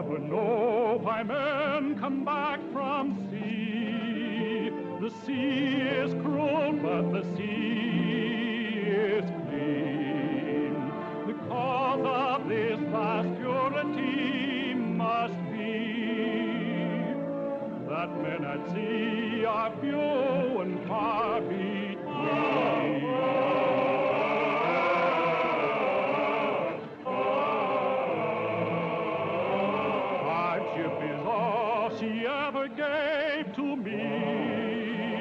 never know why men come back from sea. The sea is cruel, but the sea is clean. The cause of this vast purity must be that men at sea are few and far between. Hardship is all she ever gave to me,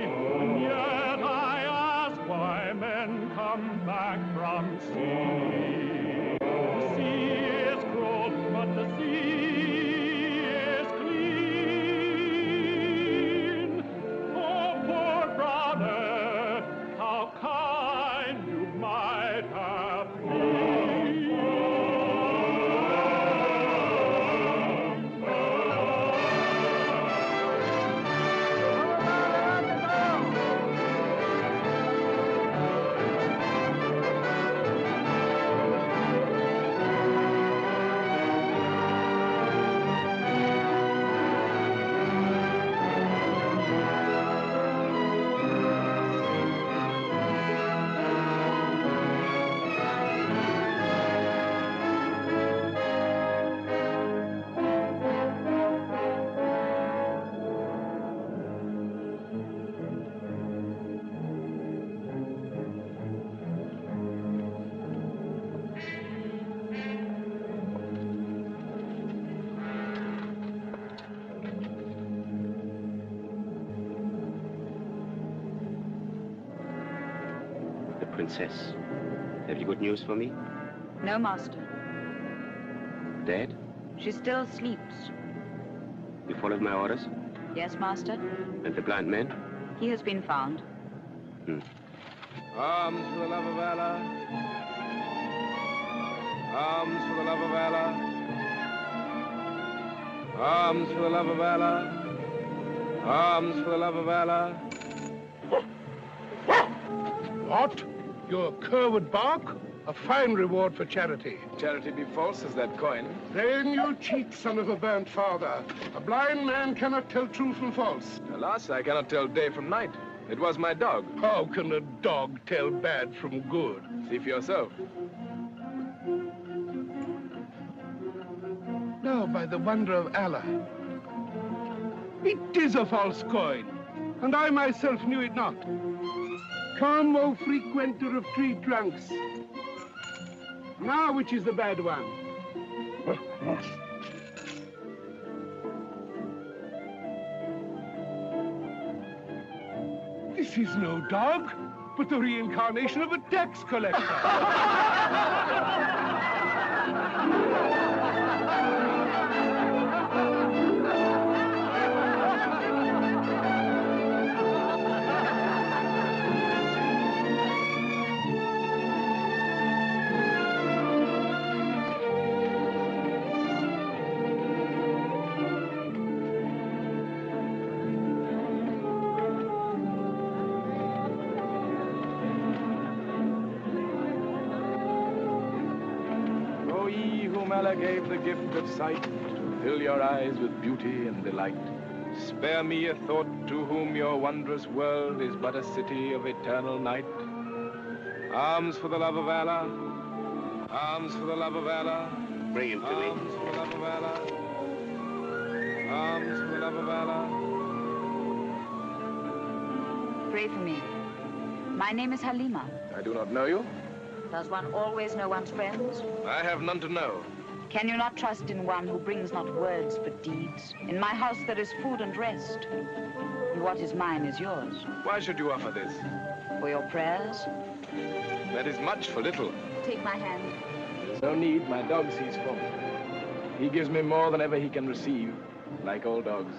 and yet I ask why men come back from sea. The sea is cruel, but the sea is clean. Oh, poor brother, how kind you might have been. Princess, have you good news for me? No, Master. Dead? She still sleeps. You followed my orders? Yes, Master. And the blind man? He has been found. Arms for the love of Allah. Arms for the love of Allah. Arms for the love of Allah. Arms for the love of Allah. What? Your curwood bark? A fine reward for charity. Charity be false as that coin. Then you cheat, son of a burnt father. A blind man cannot tell true from false. Alas, I cannot tell day from night. It was my dog. How can a dog tell bad from good? See for yourself. Now, by the wonder of Allah, it is a false coin, and I myself knew it not. Come, O frequenter of tree trunks. Now, which is the bad one? This is no dog, but the reincarnation of a tax collector. Allah gave the gift of sight to fill your eyes with beauty and delight. Spare me a thought to whom your wondrous world is but a city of eternal night. Arms for the love of Allah. Arms for the love of Allah. Bring him to me. Arms for the love of Allah. Arms for the love of Allah. Pray for me. My name is Halima. I do not know you. Does one always know one's friends? I have none to know. Can you not trust in one who brings not words but deeds? In my house there is food and rest, and what is mine is yours. Why should you offer this? For your prayers? That is much for little. Take my hand. There's no need, my dog sees for me. He gives me more than ever he can receive, like all dogs.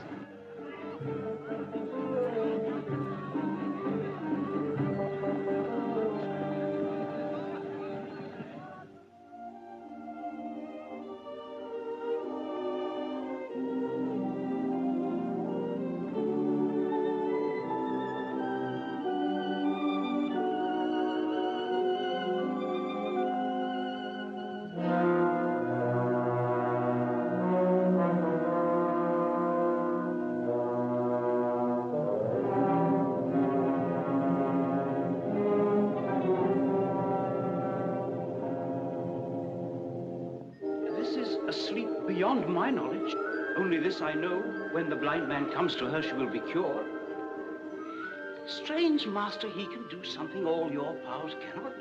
beyond my knowledge. Only this I know, when the blind man comes to her, she will be cured. Strange, Master, he can do something all your powers cannot.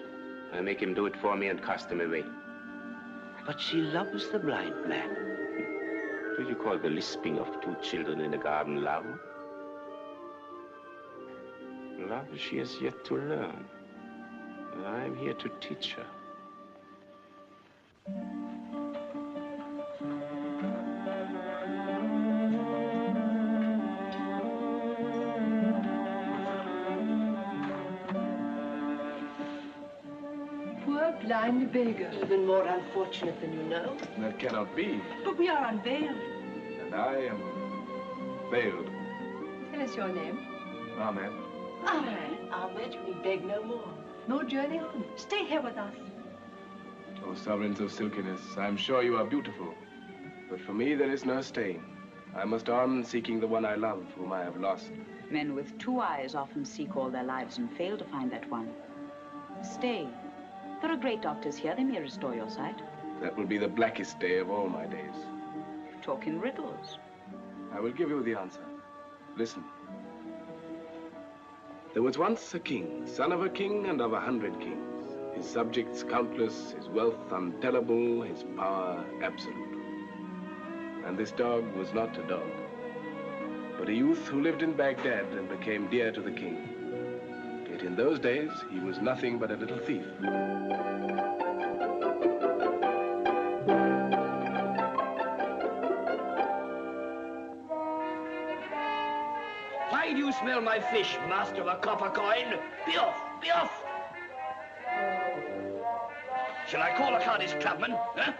I make him do it for me and cast him away. But she loves the blind man. Do you call the lisping of two children in a garden love? Love she has yet to learn. And I'm here to teach her. Poor blind beggar. Even more unfortunate than you know. That cannot be. But we are unveiled. And I am veiled. Tell us your name. Ahmed. Ahmed, we beg no more. No journey on. Stay here with us. O sovereigns of silkiness, I am sure you are beautiful. But for me, there is no staying. I must on seeking the one I love, whom I have lost. Men with two eyes often seek all their lives and fail to find that one. Stay. There are great doctors here. They may restore your sight. That will be the blackest day of all my days. Talk in riddles. I will give you the answer. Listen. There was once a king, son of a king and of 100 kings. His subjects countless, his wealth untellable, his power absolute. And this dog was not a dog, but a youth who lived in Baghdad and became dear to the king. Yet in those days, he was nothing but a little thief. Why do you smell my fish, master of a copper coin? Be off, be off! Shall I call a Cardi's clubman, huh?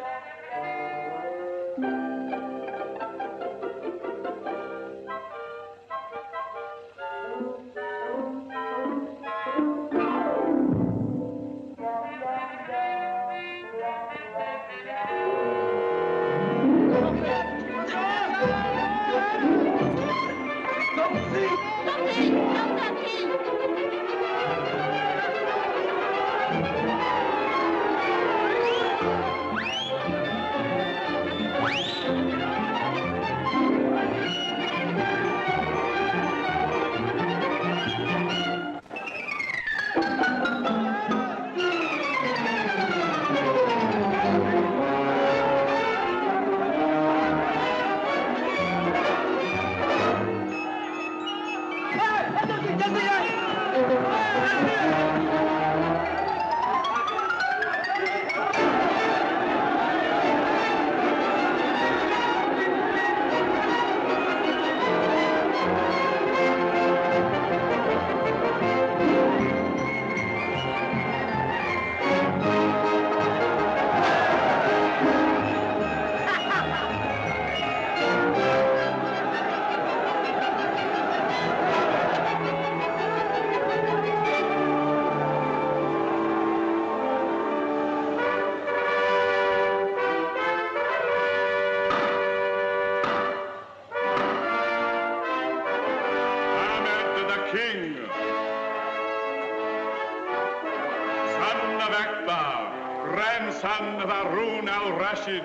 Grandson of Harun al-Rashid,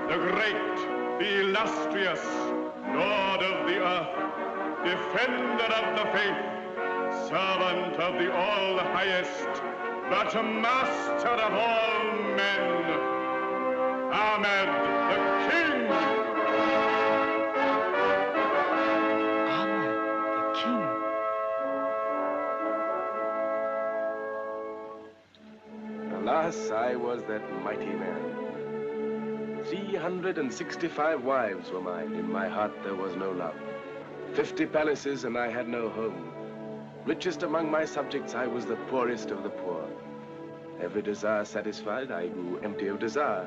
the great, the illustrious, Lord of the earth, defender of the faith, servant of the all-highest, but master of all men, Ahmed the King. Ahmed the King. Alas, I was that mighty man. 365 wives were mine. In my heart there was no love. 50 palaces and I had no home. Richest among my subjects, I was the poorest of the poor. Every desire satisfied, I grew empty of desire.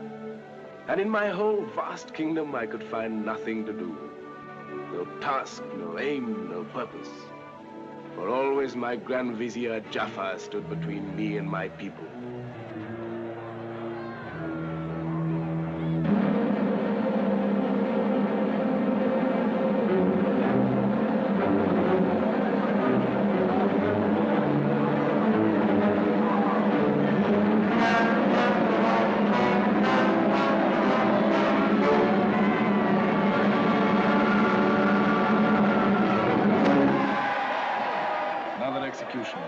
And in my whole vast kingdom, I could find nothing to do. No task, no aim, no purpose. For always my Grand Vizier Jafar stood between me and my people. execution.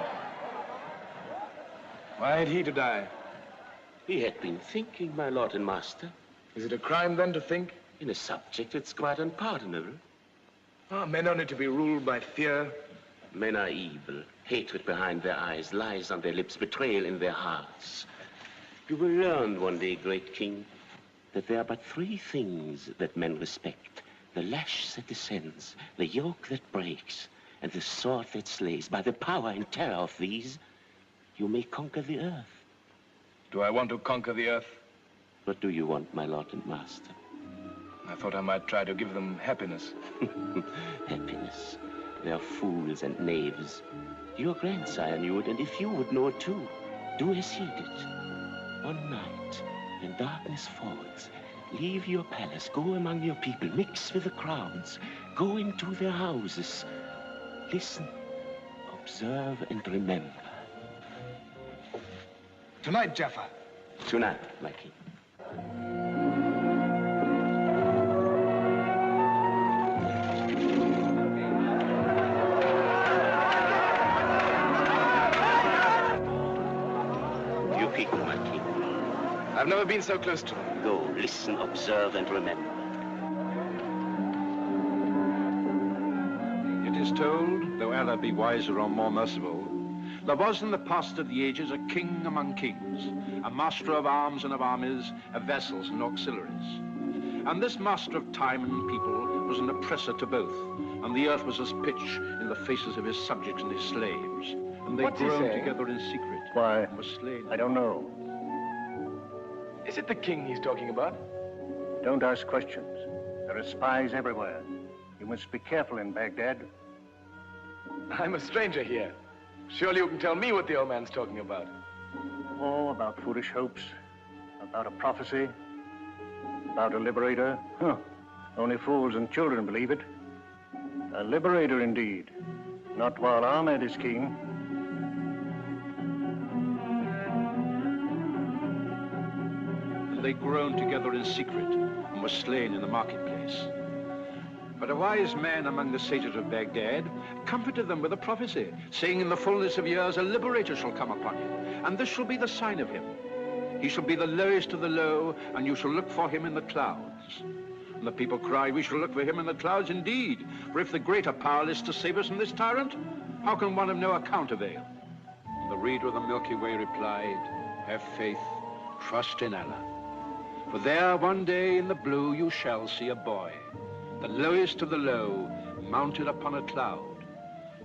Why had he to die? He had been thinking, my lord and master. Is it a crime, then, to think? In a subject that's quite unpardonable. Are men only to be ruled by fear? Men are evil. Hatred behind their eyes, lies on their lips, betrayal in their hearts. You will learn one day, great king, that there are but three things that men respect. The lash that descends, the yoke that breaks, and the sword that slays. By the power and terror of these, you may conquer the earth. Do I want to conquer the earth? What do you want, my lord and master? I thought I might try to give them happiness. Happiness. They are fools and knaves. Your grandsire knew it, and if you would know it too, do as he did. One night, when darkness falls, leave your palace, go among your people, mix with the crowds, go into their houses. Listen, observe, and remember. Tonight, Jaffa. Tonight, my king. You people, my king. I've never been so close to them. Go, listen, observe, and remember. It is told, though Allah be wiser or more merciful, there was in the past of the ages a king among kings, a master of arms and of armies, of vessels and auxiliaries. And this master of time and people was an oppressor to both, and the earth was as pitch in the faces of his subjects and his slaves. And they groaned together in secret. Why, and were slain. I don't know. Is it the king he's talking about? Don't ask questions. There are spies everywhere. You must be careful in Baghdad. I'm a stranger here. Surely you can tell me what the old man's talking about. Oh, about foolish hopes, about a prophecy, about a liberator. Huh. Only fools and children believe it. A liberator indeed. Not while Ahmed is king. And they groaned together in secret and were slain in the marketplace. But a wise man among the sages of Baghdad comforted them with a prophecy, saying in the fullness of years a liberator shall come upon you, and this shall be the sign of him. He shall be the lowest of the low, and you shall look for him in the clouds. And the people cried, we shall look for him in the clouds indeed, for if the greater power is to save us from this tyrant, how can one of no account avail? And the reader of the Milky Way replied, have faith, trust in Allah. For there one day in the blue you shall see a boy, the lowest of the low, mounted upon a cloud.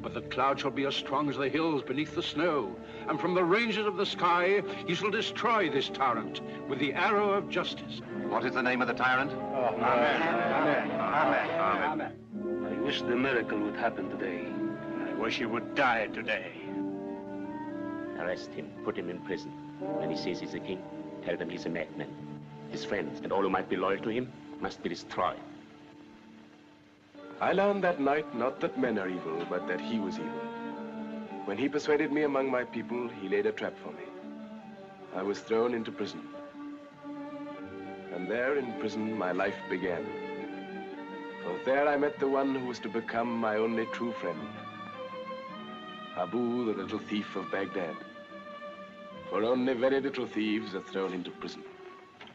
But the cloud shall be as strong as the hills beneath the snow, and from the ranges of the sky he shall destroy this tyrant with the arrow of justice. What is the name of the tyrant? Oh, amen. Amen. Amen. Amen. I wish the miracle would happen today. I wish he would die today. Arrest him, put him in prison. When he says he's a king, tell them he's a madman. His friends and all who might be loyal to him must be destroyed. I learned that night not that men are evil, but that he was evil. When he persuaded me among my people, he laid a trap for me. I was thrown into prison. And there in prison, my life began. For there I met the one who was to become my only true friend. Abu, the little thief of Baghdad. For only very little thieves are thrown into prison.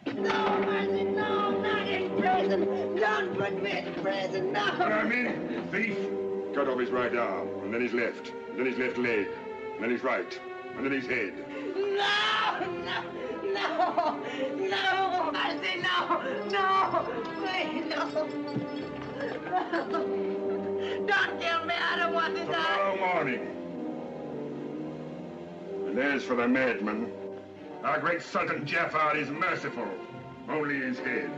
No, mercy, no, not in prison. Don't put me in prison, no. What I mean, thief, cut off his right arm, and then his left, and then his left leg, and then his right, and then his head. No, mercy, no, please, no. Don't kill me, I don't want to die. Tomorrow morning. And as for the madman, our great Sultan Jafar is merciful, only his head,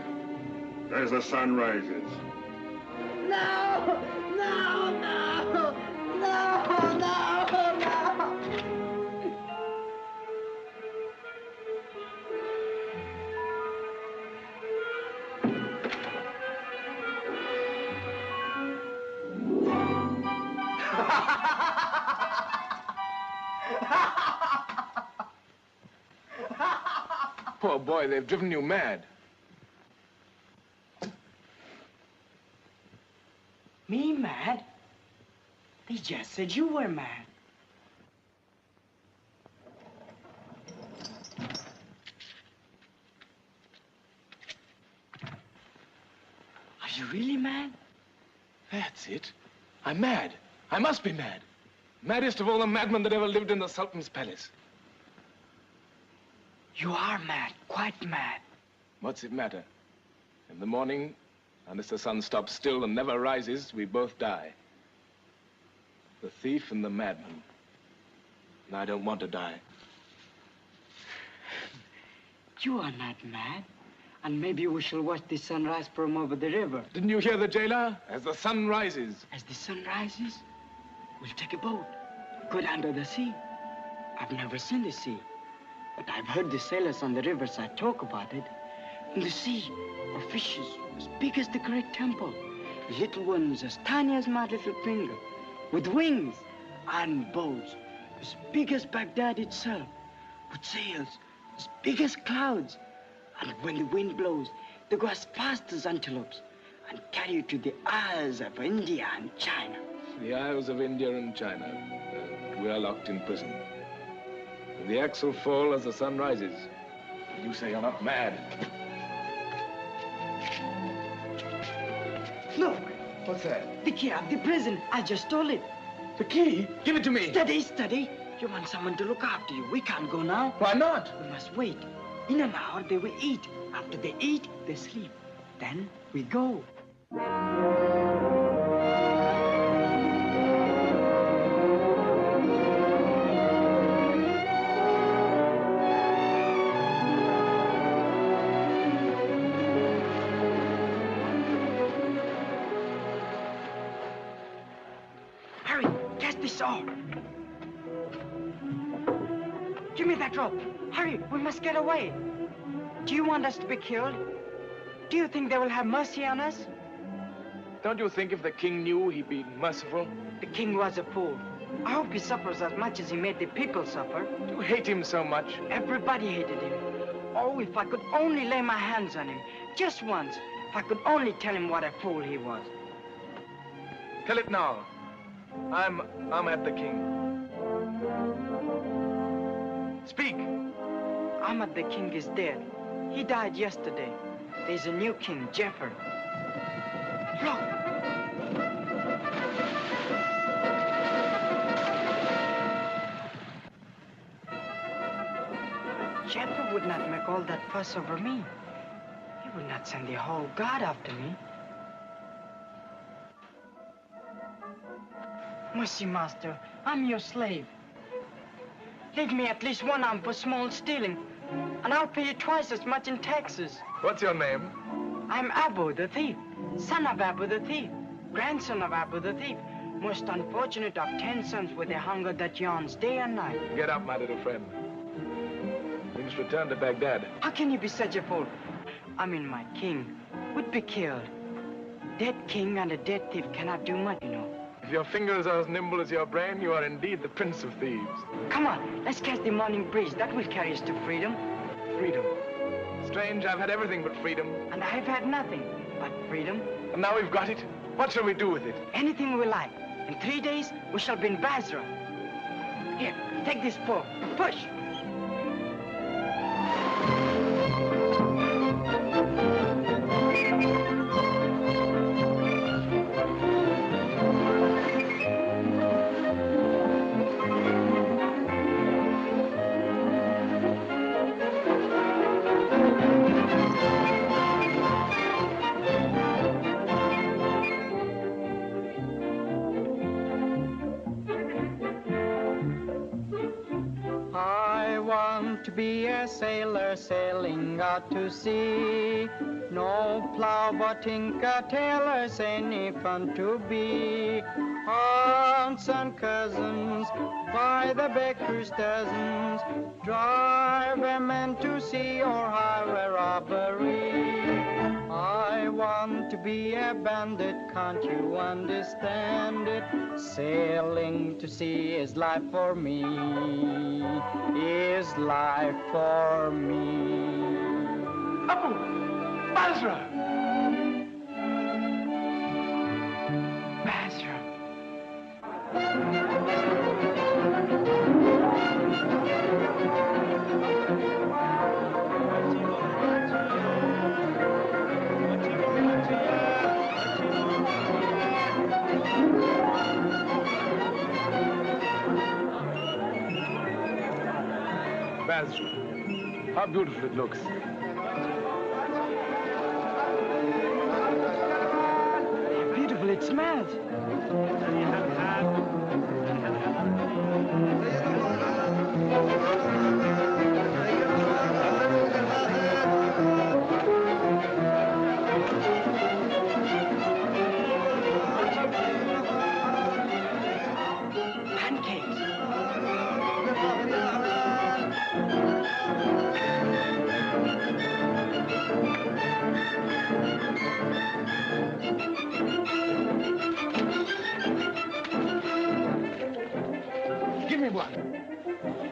as the sun rises. No. Poor boy, they've driven you mad. Me mad? They just said you were mad. you really mad? That's it. I'm mad. I must be mad. Maddest of all the madmen that ever lived in the Sultan's palace. You are mad, quite mad. What's it matter? In the morning, unless the sun stops still and never rises, we both die. The thief and the madman. And I don't want to die. You are not mad. And maybe we shall watch the sunrise from over the river. Didn't you hear the jailer? As the sun rises. As the sun rises, we'll take a boat, go down to the sea. I've never seen the sea, but I've heard the sailors on the riverside talk about it. In the sea are fishes as big as the great temple, little ones as tiny as my little finger, with wings, and boats as big as Baghdad itself, with sails as big as clouds. And when the wind blows, they go as fast as antelopes and carry you to the Isles of India and China. The Isles of India and China. We are locked in prison. And the axe will fall as the sun rises. You say you're not mad. Look! What's that? The key of the prison. I just stole it. The key? Give it to me. Steady, steady. You want someone to look after you. We can't go now. Why not? We must wait. In an hour, they will eat. After they eat, they sleep. Then we go. Hurry, catch this oar. Give me that rope. Hurry, we must get away. Do you want us to be killed? Do you think they will have mercy on us? Don't you think if the king knew, he'd be merciful? The king was a fool. I hope he suffers as much as he made the people suffer. You hate him so much. Everybody hated him. Oh, if I could only lay my hands on him, just once. If I could only tell him what a fool he was. Tell it now. I'm at the king. Speak. Ahmad the king is dead. He died yesterday. There's a new king, Jafar. Look! Jafar would not make all that fuss over me. He would not send the whole guard after me. Mercy, master, I'm your slave. Leave me at least one arm for small stealing, and I'll pay you twice as much in taxes. What's your name? I'm Abu the thief, son of Abu the thief, grandson of Abu the thief, most unfortunate of 10 sons with a hunger that yawns day and night. Get up, my little friend. We must return to Baghdad. How can you be such a fool? I mean, my king would be killed. Dead king and a dead thief cannot do much, you know. If your fingers are as nimble as your brain, you are indeed the prince of thieves. Come on, let's catch the morning breeze. That will carry us to freedom. Freedom. Strange, I've had everything but freedom. And I've had nothing but freedom. And now we've got it. What shall we do with it? Anything we like. In 3 days, we shall be in Basra. Here, take this fork. Push. To be a sailor sailing out to sea. No plow but tinker tailors, any fun to be. Aunts and cousins, by the baker's dozens, drive men to sea or highway robbery. I want to be a bandit, can't you understand it? Sailing to sea is life for me, is life for me. Abu! Basra! Basra. Basra. How beautiful it looks. How beautiful it smells.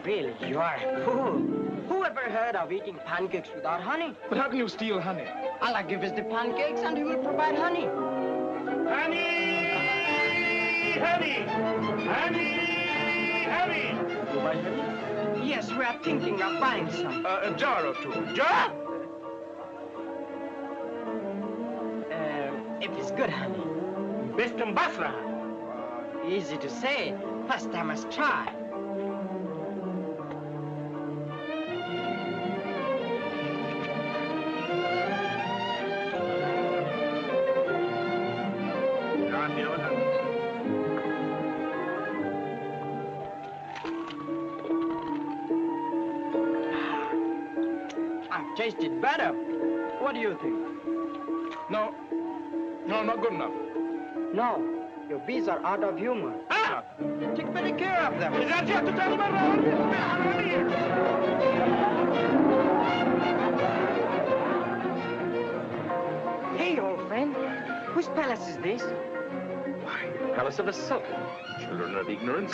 Really, you are a fool. Who ever heard of eating pancakes without honey? But how can you steal honey? Allah give us the pancakes and he will provide honey. Honey! Honey! Honey! Honey! You buy honey? Yes, we are thinking of buying some. A jar or two. Jar? If it's good honey. Best in Basra. Easy to say. First I must try. I've tasted better. What do you think? No, not good enough. No, your bees are out of humor. Ah! Take better care of them. Hey, old friend, whose palace is this? Why, the palace of a sultan. Children of ignorance.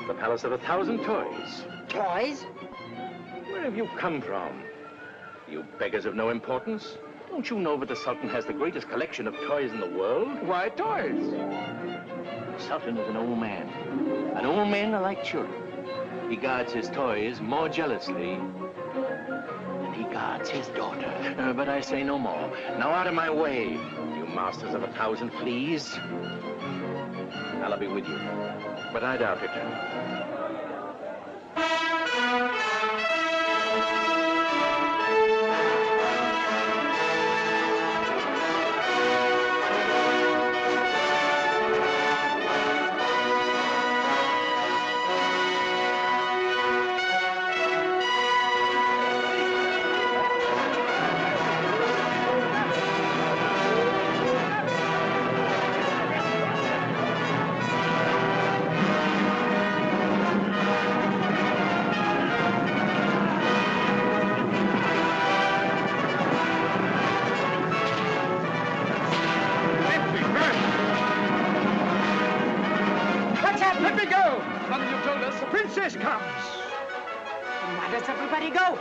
The palace of 1,000 toys. Toys? Where have you come from? You beggars of no importance. Don't you know that the Sultan has the greatest collection of toys in the world? Why toys? The Sultan is an old man. And old men are like children. He guards his toys more jealously than he guards his daughter. But I say no more. Now out of my way, you masters of 1,000 fleas. I'll be with you, but I doubt it.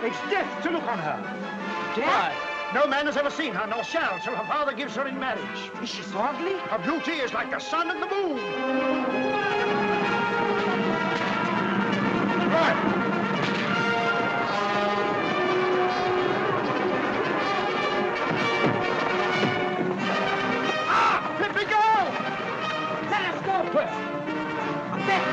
It's death to look on her. Death? Why? No man has ever seen her, nor shall, till her father gives her in marriage. Is she so ugly? Her beauty is like the sun and the moon. Right. Let me go! Let us go! Where? Up there!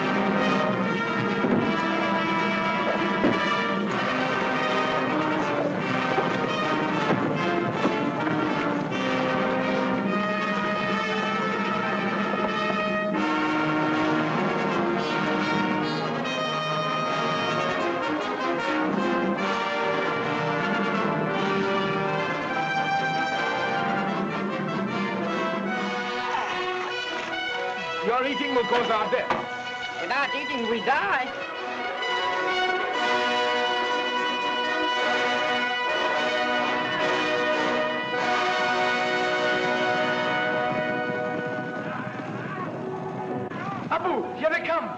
Your eating will cause our death. Without eating, we die. Abu, here they come.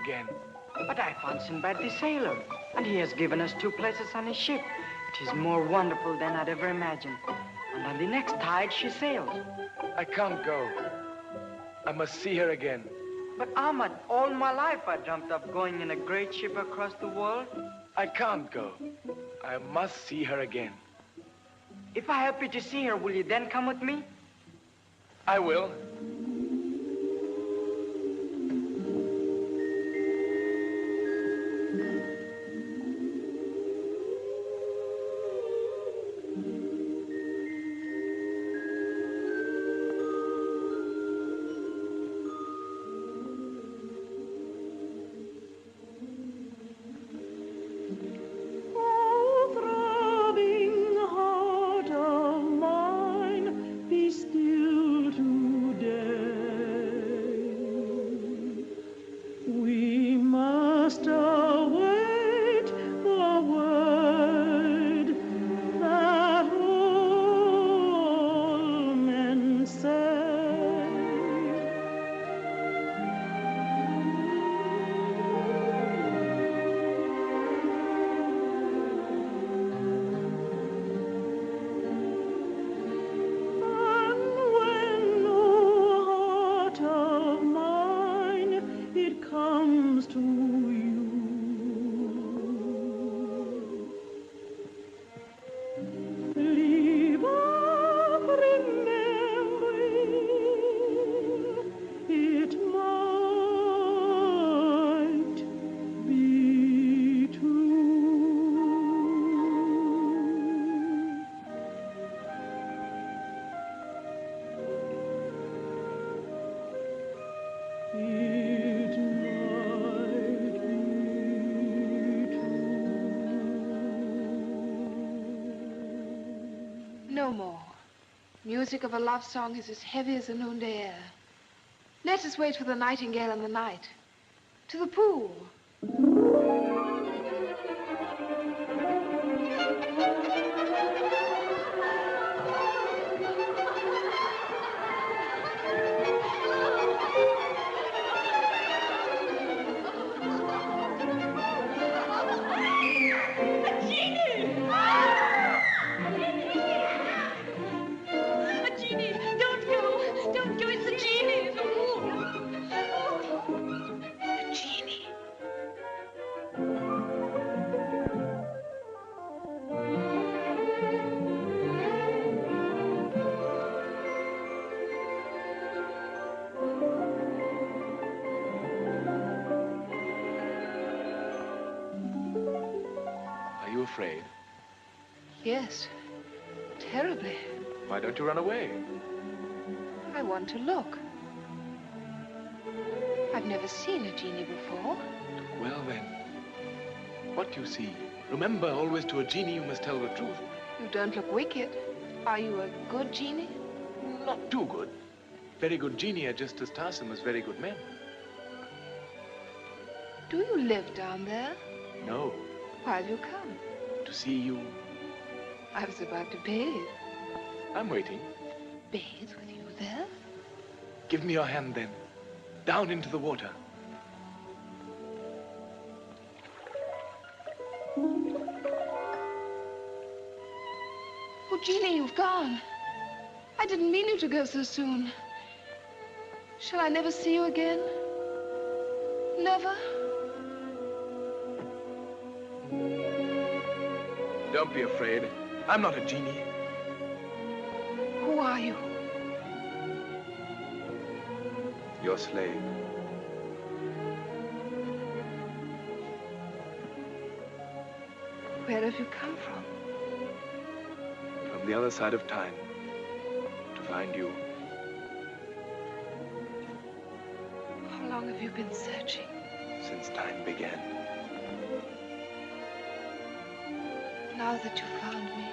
again. But I found Sinbad the sailor, and he has given us 2 places on his ship. It is more wonderful than I'd ever imagined. And on the next tide, she sails. I can't go. I must see her again. But Ahmad, all my life I dreamt of going in a great ship across the world. I can't go. I must see her again. If I help you to see her, will you then come with me? I will. No more. Music of a love song is as heavy as the noonday air. Let us wait for the nightingale and the night. To the pool. Afraid? Yes, terribly. Why don't you run away? I want to look. I've never seen a genie before. Well then, what do you see? Remember, always to a genie you must tell the truth. You don't look wicked. Are you a good genie? Not too good. Very good genie are just as tiresome as very good men. Do you live down there? No. Why have you come? To see you. I was about to bathe. I'm waiting. Bathe with you there? Give me your hand then. Down into the water. Oh, Jeannie, you've gone. I didn't mean you to go so soon. Shall I never see you again? Never? Don't be afraid. I'm not a genie. Who are you? Your slave. Where have you come from? From the other side of time. To find you. How long have you been searching? Since time began. Now that you found me,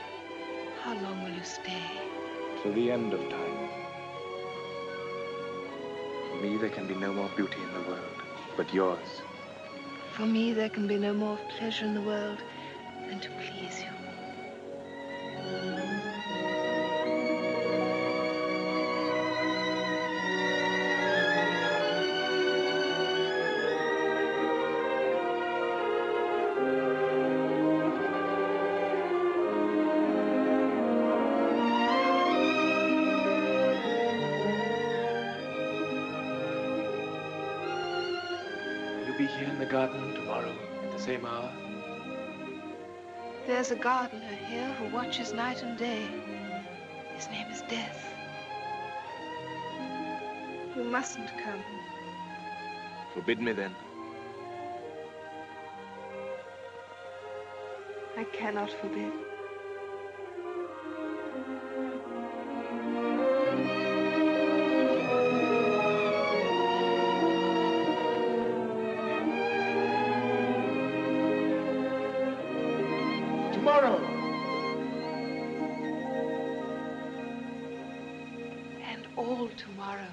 how long will you stay? Till the end of time. For me, there can be no more beauty in the world, but yours. For me, there can be no more pleasure in the world than to please you. be here in the garden tomorrow at the same hour? There's a gardener here who watches night and day. His name is Death. You mustn't come. Forbid me then. I cannot forbid. Tomorrow. And all tomorrows.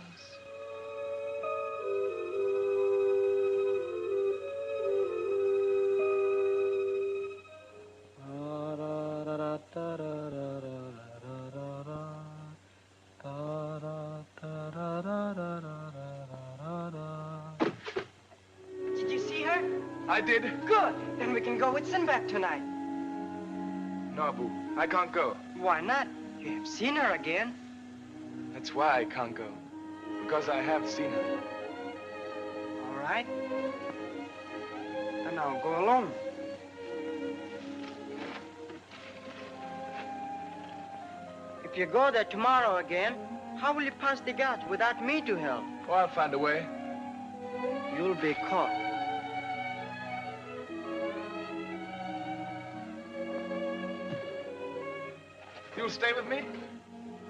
Did you see her? I did. Good. Then we can go with Sinbad tonight. No, Abu, I can't go. Why not? You have seen her again. That's why I can't go. Because I have seen her. All right. Then I'll go alone. If you go there tomorrow again, how will you pass the guards without me to help? Oh, I'll find a way. You'll be caught. You'll stay with me?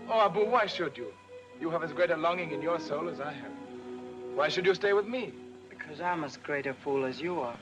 Oh, Abu, why should you? You have as great a longing in your soul as I have. Why should you stay with me? Because I'm as great a fool as you are.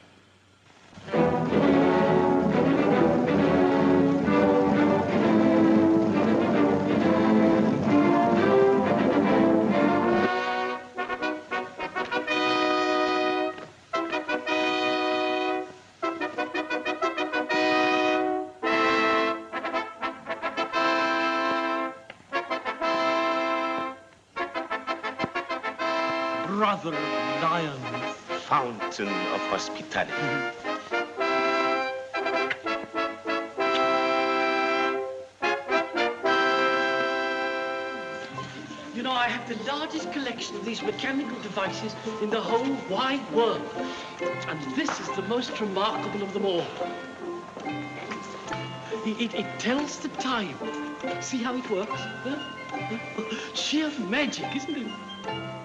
Brother of lions, fountain of hospitality. You know, I have the largest collection of these mechanical devices in the whole wide world. And this is the most remarkable of them all. It tells the time. See how it works? Huh? Sheer magic, isn't it?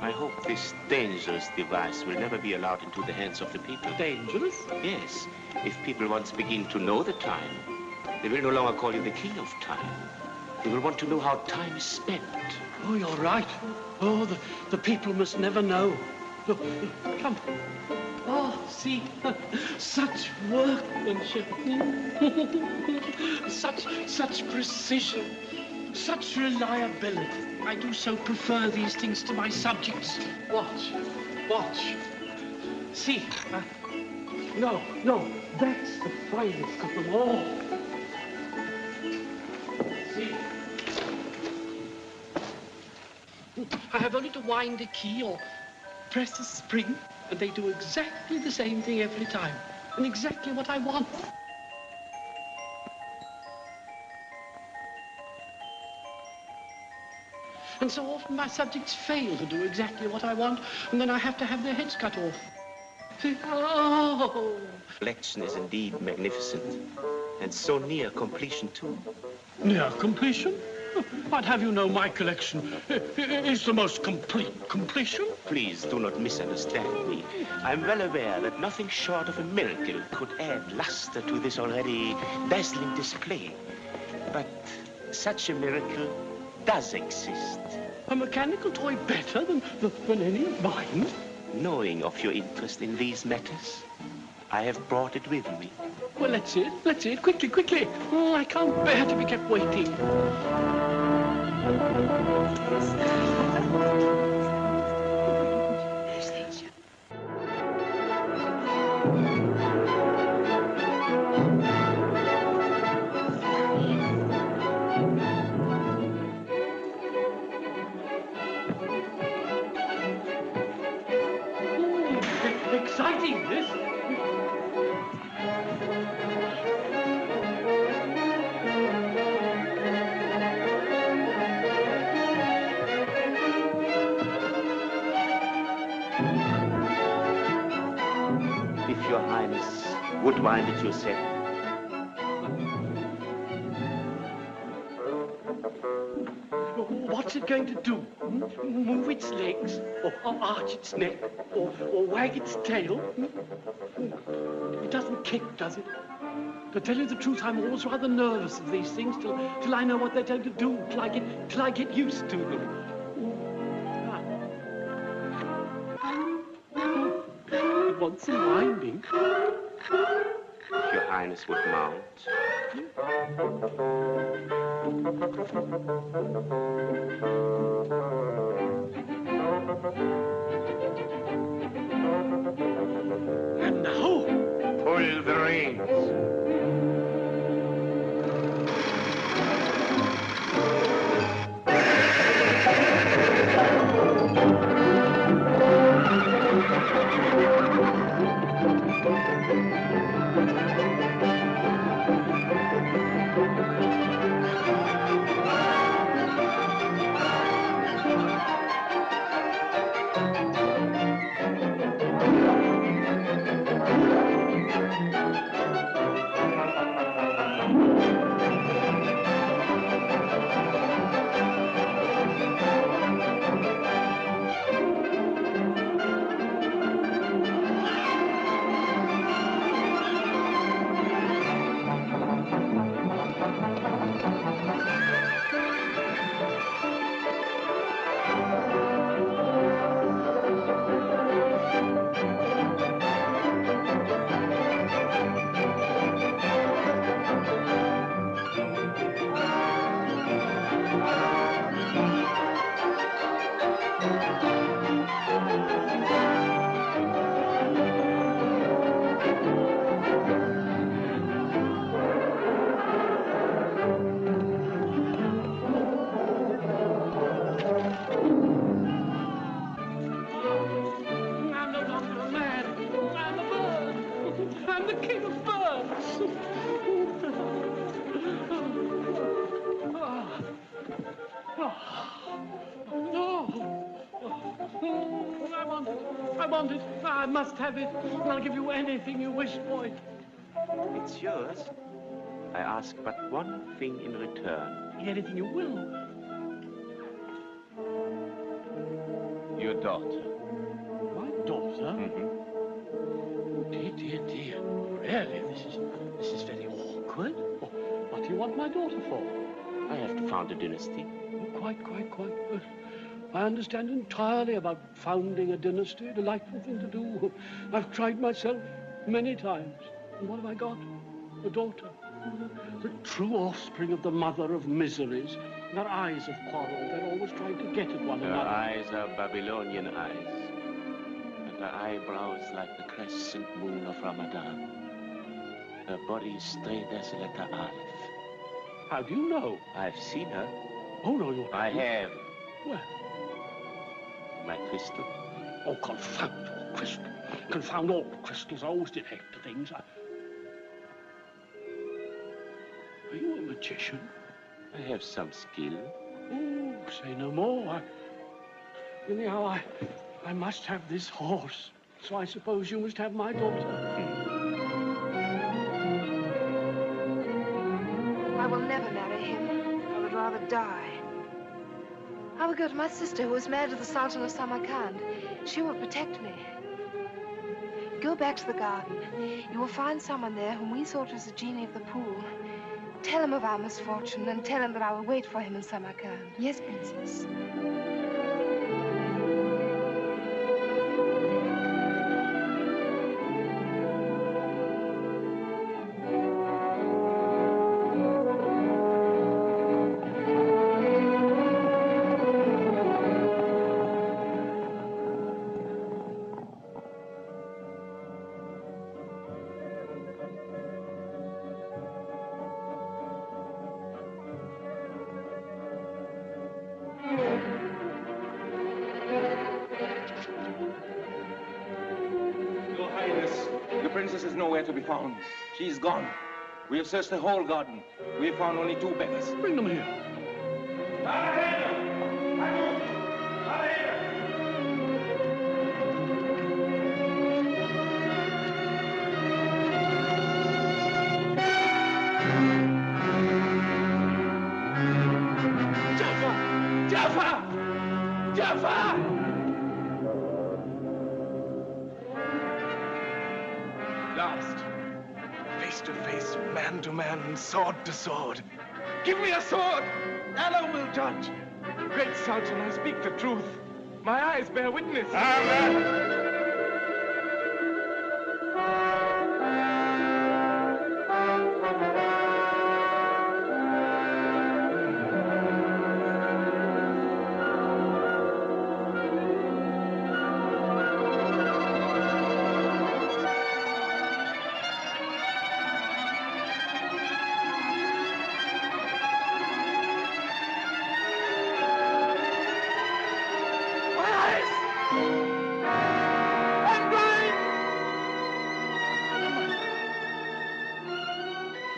I hope this dangerous device will never be allowed into the hands of the people. Dangerous? Yes. If people once begin to know the time, they will no longer call you the king of time. They will want to know how time is spent. Oh, you're right. Oh, the people must never know. Look, come. Oh, see, such workmanship. such precision. Such reliability. I do so prefer these things to my subjects. Watch. See, no, that's the finest of them all. See. I have only to wind a key or press a spring, and they do exactly the same thing every time, and exactly what I want. And so often my subjects fail to do exactly what I want, and then I have to have their heads cut off. Oh! Collection is indeed magnificent, and so near completion, too. Near completion? I'd have you know my collection is the most complete completion. Please do not misunderstand me. I'm well aware that nothing short of a miracle could add luster to this already dazzling display. But such a miracle does exist. A mechanical toy better than any of mine? Knowing of your interest in these matters, I have brought it with me. Well, let's see it. Quickly. Oh, I can't bear to be kept waiting. Exciting, this. Your Highness would wind it yourself. What's it going to do? Move its legs? Or arch its neck? Or wag its tail? It doesn't kick, does it? To tell you the truth, I'm always rather nervous of these things till I know what they're going to do, till I get used to them. It wants some winding. Your Highness would mount. And now, pull the reins. I must have it. I'll give you anything you wish for it. It's yours. I ask but one thing in return. Anything you will. Your daughter. My daughter? Mm-hmm. Dear, dear, dear. Really, this is very awkward. What do you want my daughter for? I have to found a dynasty. Oh, quite. I understand entirely about founding a dynasty. A delightful thing to do. I've tried myself many times. And what have I got? A daughter. The true offspring of the mother of miseries. Their eyes have quarreled. They're always trying to get at one another. Her eyes are Babylonian eyes. And her eyebrows like the crescent moon of Ramadan. Her body is straight as a letter Aleph. How do you know? I've seen her. Oh, no, you haven't. I have. Where? My crystal. Oh, confound your crystal. Confound all crystals. I always detect things. Are you a magician? I have some skill. Oh, say no more. Anyhow, I must have this horse. So I suppose you must have my daughter. I will never marry him. I would rather die. I will go to my sister, who is married to the Sultan of Samarkand. She will protect me. Go back to the garden. You will find someone there whom we thought was the genie of the pool. Tell him of our misfortune and tell him that I will wait for him in Samarkand. Yes, Princess. Nowhere to be found. She's gone. We have searched the whole garden. We have found only 2 beggars. Bring them here. Jafar! Jafar! Last. Face to face, man to man, sword to sword. Give me a sword! Allah will judge. Great Sultan, I speak the truth. My eyes bear witness.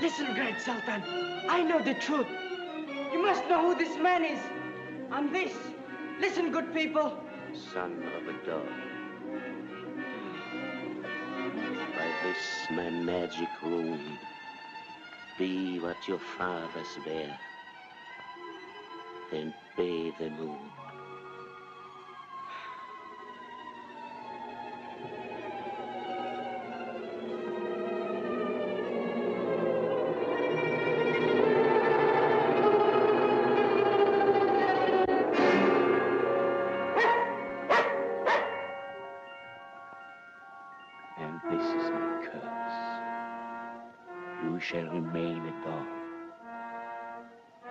Listen, great Sultan. I know the truth. You must know who this man is. And this. Listen, good people. Son of a dog. By this my magic rune, be what your fathers were, and bathe the moon. And this is my curse. You shall remain a dog,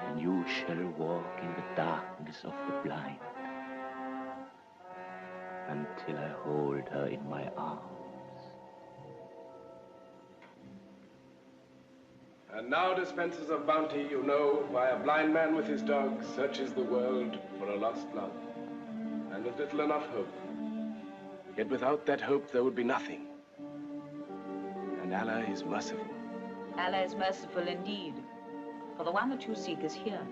and you shall walk in the darkness of the blind until I hold her in my arms. And now, dispensers of bounty, you know why a blind man with his dog searches the world for a lost love, and with little enough hope. Yet without that hope, there would be nothing. And Allah is merciful. Allah is merciful indeed, for the one that you seek is here.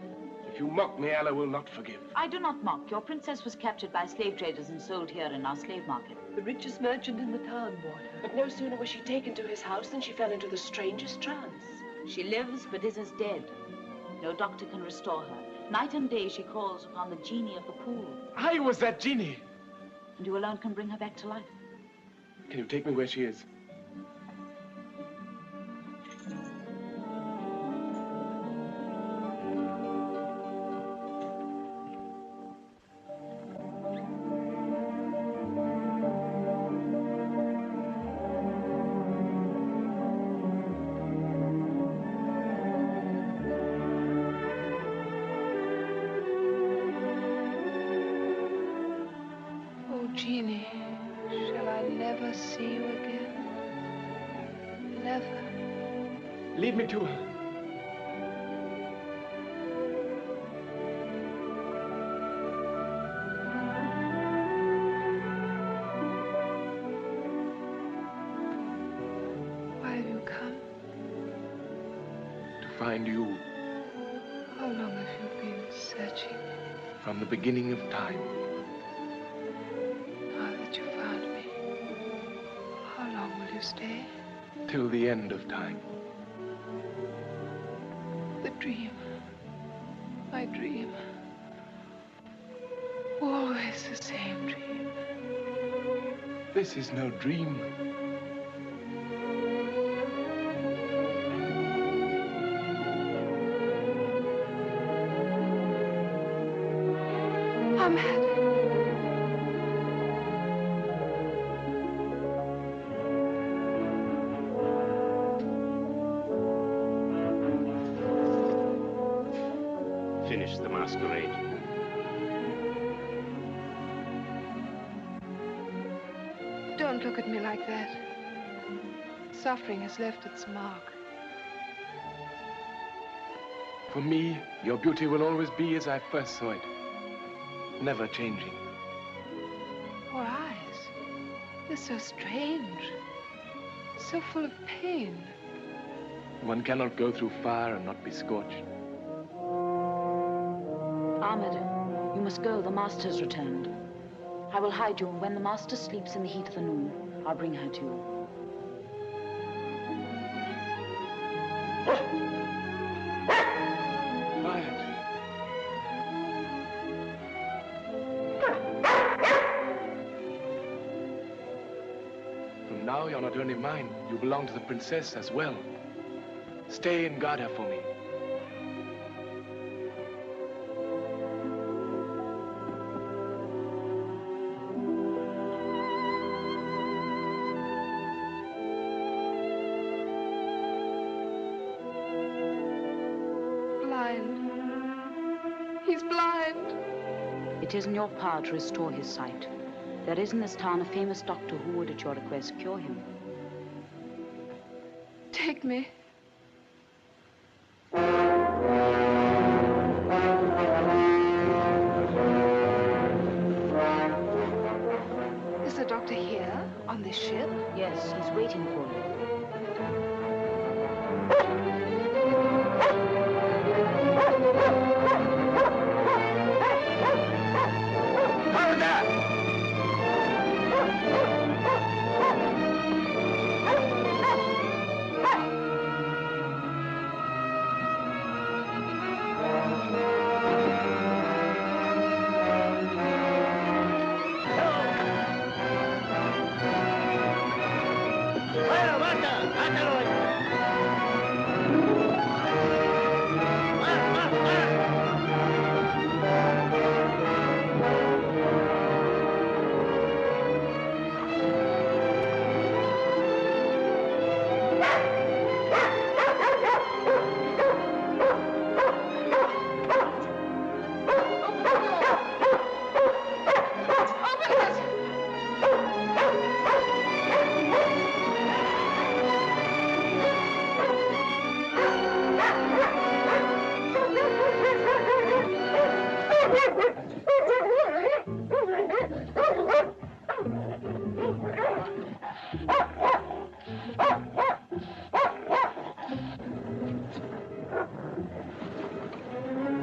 If you mock me, Allah will not forgive. I do not mock. Your princess was captured by slave traders and sold here in our slave market. The richest merchant in the town bought her. But no sooner was she taken to his house than she fell into the strangest trance. She lives, but is as dead. No doctor can restore her. Night and day she calls upon the genie of the pool. I was that genie. And you alone can bring her back to life. Can you take me where she is? Genie, shall I never see you again? Never. Lead me to her. Why have you come? To find you. How long have you been searching? From the beginning of time. You found me. How long will you stay? Till the end of time. The dream. My dream. Always the same dream. This is no dream. Ahmed. Finish the masquerade. Don't look at me like that. Suffering has left its mark. For me, your beauty will always be as I first saw it. Never changing. Your eyes, they're so strange. So full of pain. One cannot go through fire and not be scorched. Ahmed, you must go. The master's returned. I will hide you, and when the master sleeps in the heat of the noon, I'll bring her to you. now you're not only mine, you belong to the princess as well. Stay and guard her for me. He's blind. It is in your power to restore his sight. There is in this town a famous doctor who would, at your request, cure him. Take me. Is the doctor here, on this ship? Yes, he's waiting for you.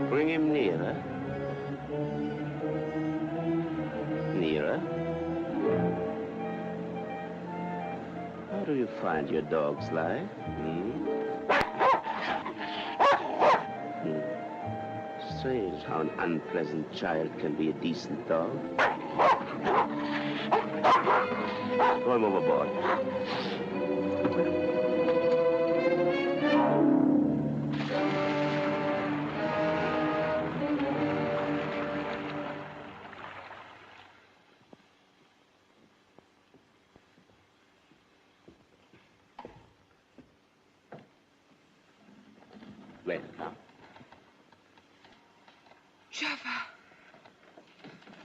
Bring him nearer. Nearer. How do you find your dog's life? Strange how an unpleasant child can be a decent dog. Throw him overboard. Welcome. Jaffa.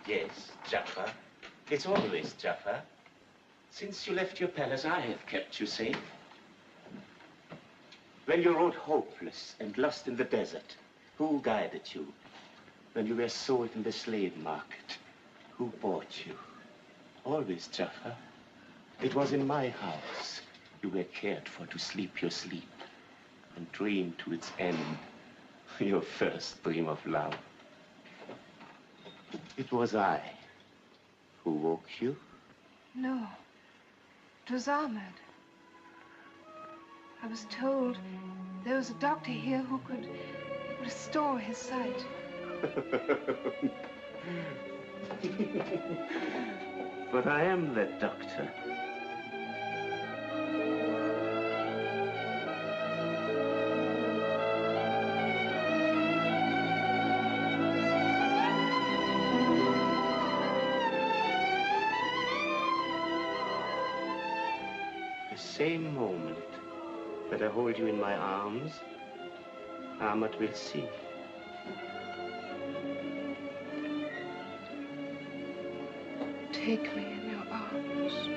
Yes, Jaffa. It's always Jaffa. Since you left your palace, I have kept you safe. When you rode hopeless and lost in the desert, who guided you? When you were sold in the slave market, who bought you? Always Jaffa. It was in my house you were cared for to sleep your sleep and dream to its end your first dream of love. It was I who woke you. No. It was Ahmed. I was told there was a doctor here who could restore his sight. But I am that doctor. The same moment that I hold you in my arms, Ahmed will see. Take me in your arms.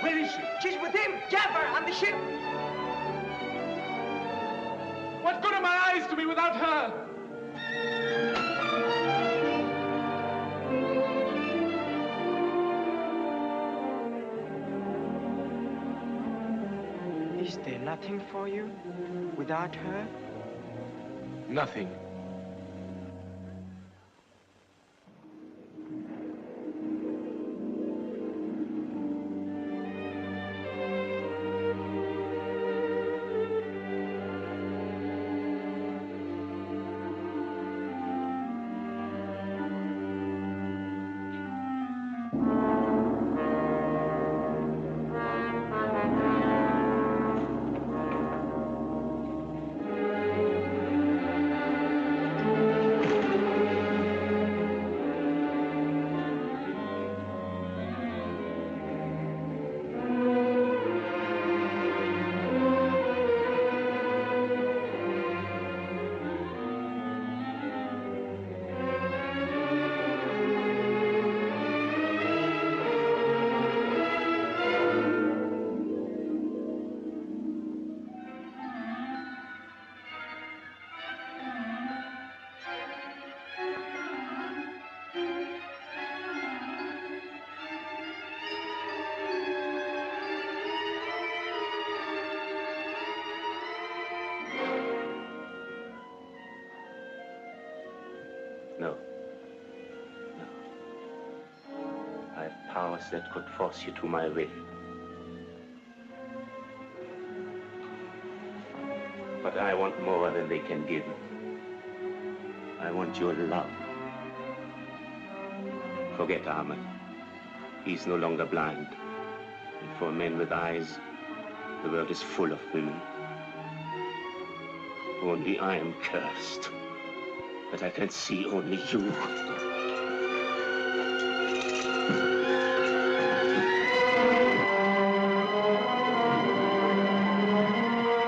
Where is she? She's with him, Jafar, on the ship. What good are my eyes to me without her? Is there nothing for you without her? Nothing. No. No. I have powers that could force you to my will. But I want more than they can give me. I want your love. Forget Ahmed. He's no longer blind. And for men with eyes, the world is full of women. Only I am cursed. But I can see only you.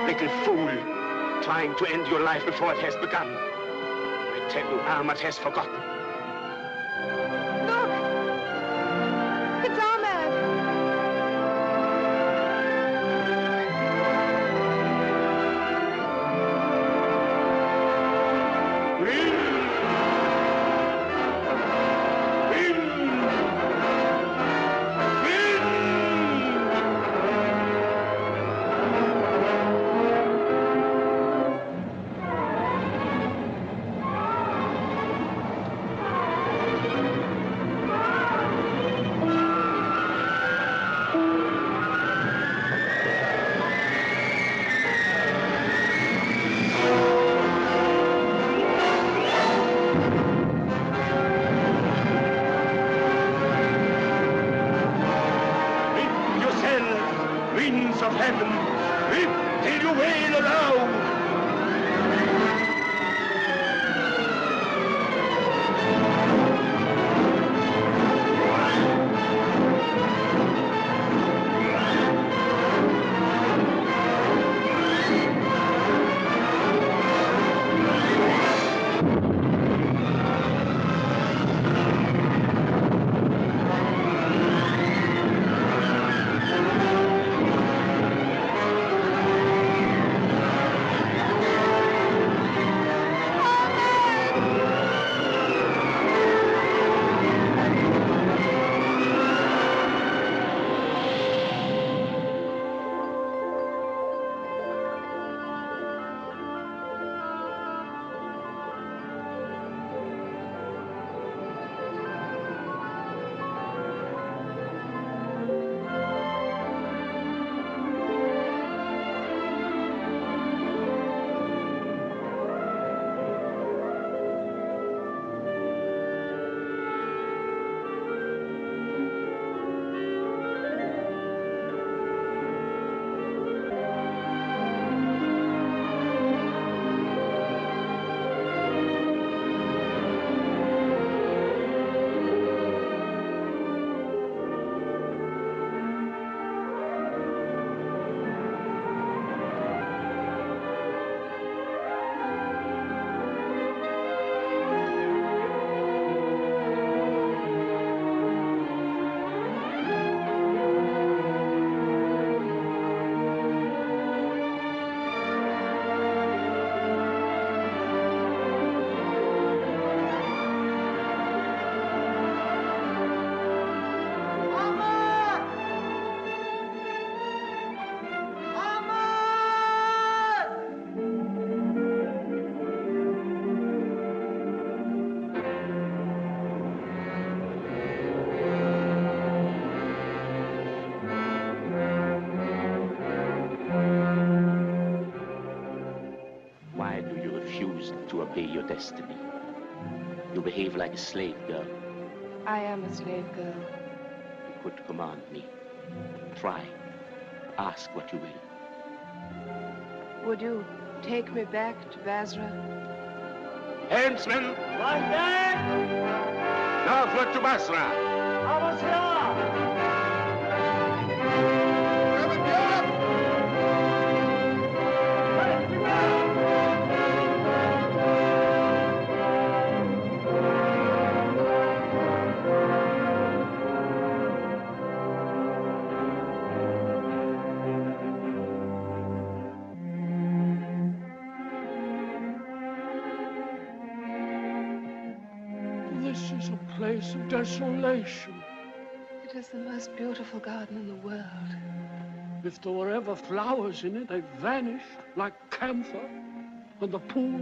Little fool, trying to end your life before it has begun. I tell you, Ahmed has forgotten. Look! It's Ahmed! Winds of heaven, whip till you wail aloud! to obey your destiny. You behave like a slave girl. I am a slave girl. You could command me. Try. Ask what you will. Would you take me back to Basra? Henchmen! Northward to Basra! This is a place of desolation. It is the most beautiful garden in the world. If there were ever flowers in it, they've vanished like camphor. And the pool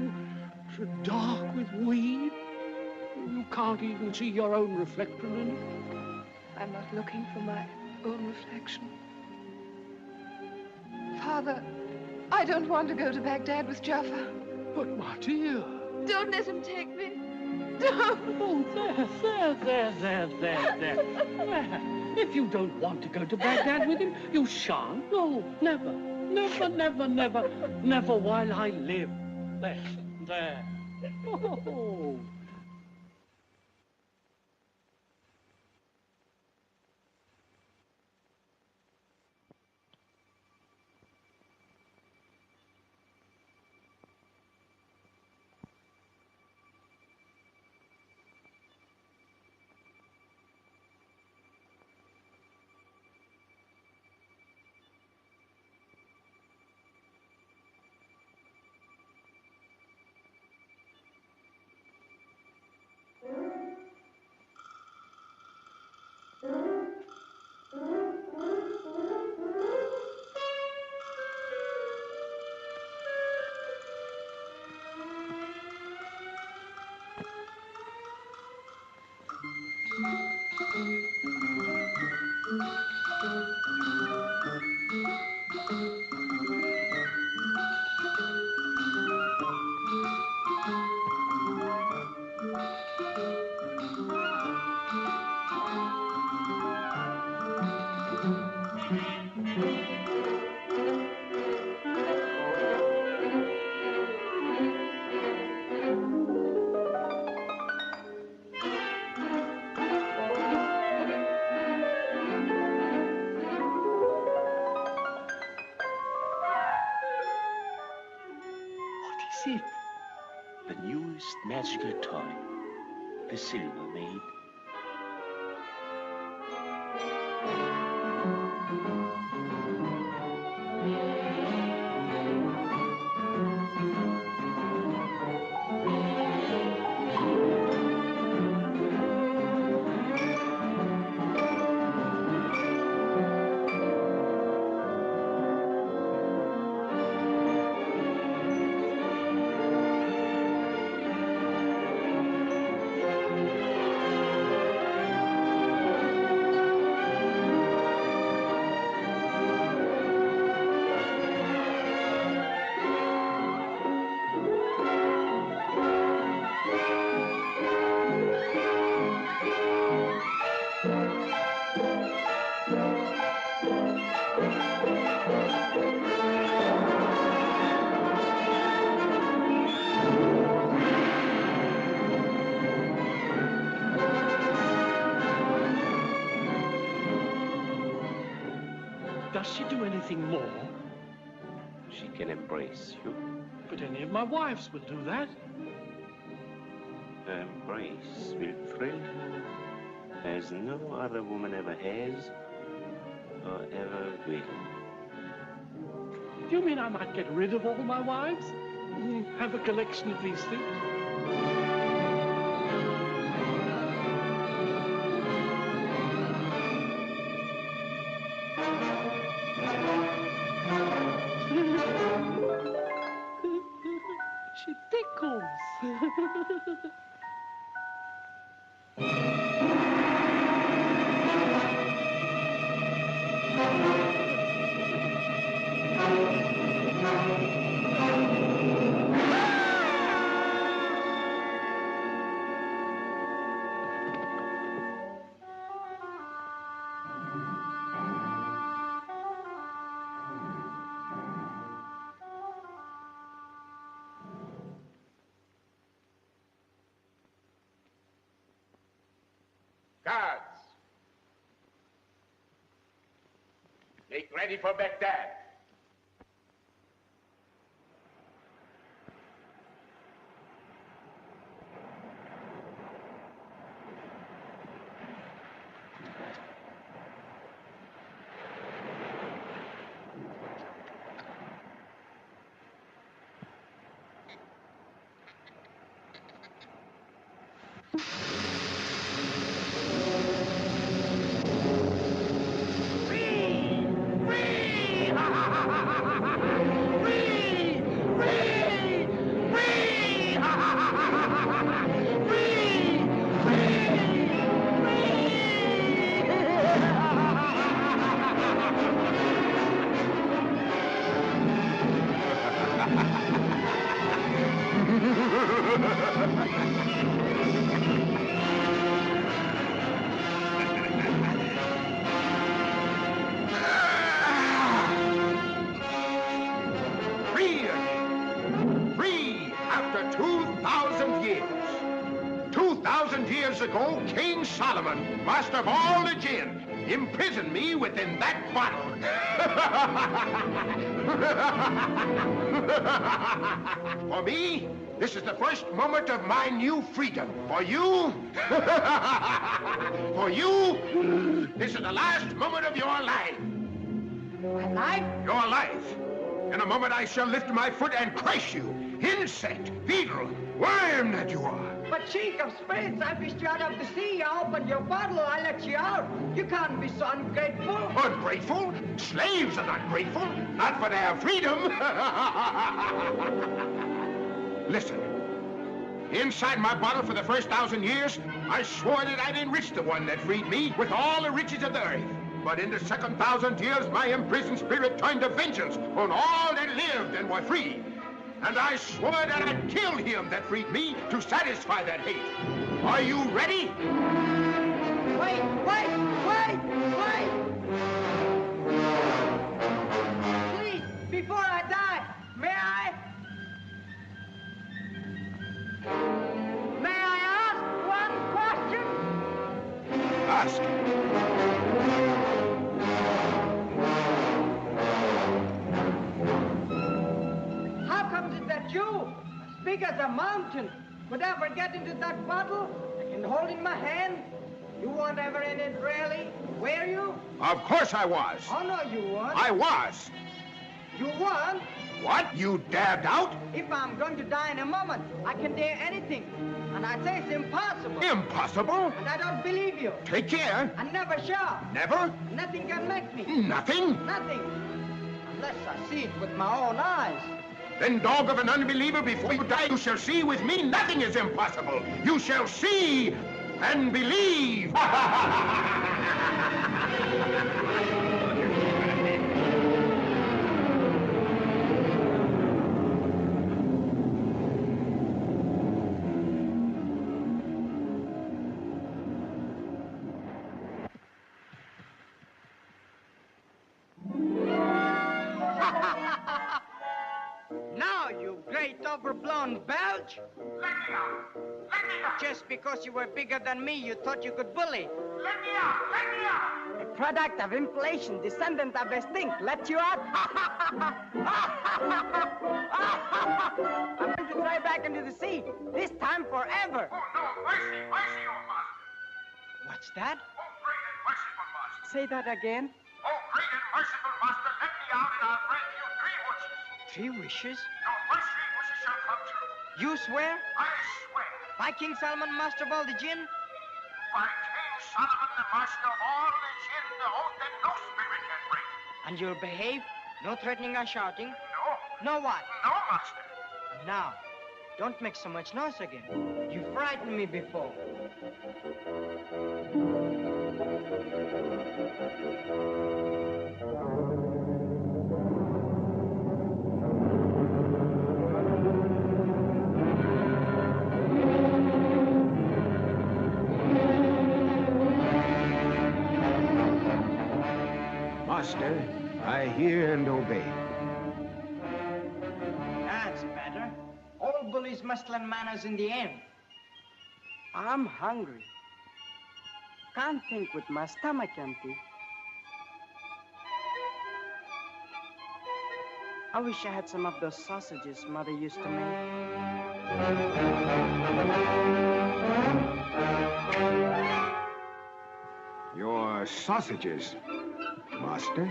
is dark with weed. You can't even see your own reflection in it. I'm not looking for my own reflection. Father, I don't want to go to Baghdad with Jafar. But, my dear... Don't let him take me. Don't. Oh, there. If you don't want to go to Baghdad with him, you shan't. No, never. Never while I live. There. Oh. What is it? The newest magical toy. The silver maid. Does she do anything more? She can embrace you. But any of my wives will do that. Her embrace will thrill you as no other woman ever has or ever will. Do you mean I might get rid of all my wives? Have a collection of these things? She tickles. Make ready for Baghdad. Years ago, King Solomon, master of all the jinn, imprisoned me within that bottle. For me, this is the first moment of my new freedom. For you, this is the last moment of your life. My life? Your life. In a moment, I shall lift my foot and crush you. Insect, beetle, worm that you are. But Chief of Spirits, I fished you out of the sea. I opened your bottle, I let you out. You can't be so ungrateful. Ungrateful? Slaves are not grateful. Not for their freedom. Listen. Inside my bottle for the first 1,000 years, I swore that I'd enrich the one that freed me with all the riches of the earth. But in the second 1,000 years, my imprisoned spirit turned to vengeance on all that lived and were free. And I swore that I'd kill him that freed me to satisfy that hate. Are you ready? Wait! Please, before I die, may I ask one question? Ask. That you, as big as a mountain, could ever get into that bottle and hold in my hand? You weren't ever in it, really, were you? Of course I was. Oh, no, you weren't. I was. You weren't? What? You dared out? If I'm going to die in a moment, I can dare anything. And I'd say it's impossible. Impossible? And I don't believe you. Take care. I never shall. Never? Nothing can make me. Nothing? Nothing. Unless I see it with my own eyes. Then, dog of an unbeliever, before you die, you shall see with me nothing is impossible. You shall see and believe. Now, you great overblown belch. Let me out! Let me out! Just because you were bigger than me, you thought you could bully. Let me out! Let me out! A product of inflation, descendant of extinct, let you out? I'm going to throw you back into the sea, this time forever. Oh, no, mercy, mercy, oh, master. What's that? Oh, great and merciful master. Say that again. Oh, great and merciful master, let me out and I'll grant you 3 wishes. 3 wishes? No, my 3 wishes shall come true. You swear? I swear. By King Solomon, master of all the jinn? By King Solomon, the master of all the jinn, the oath that no spirit can break. And you'll behave? No threatening or shouting? No. No what? No, master. Now, don't make so much noise again. You frightened me before. Master, I hear and obey. That's better. All bullies must learn manners in the end. I'm hungry. Can't think with my stomach empty. I wish I had some of those sausages Mother used to make. Your sausages, Master.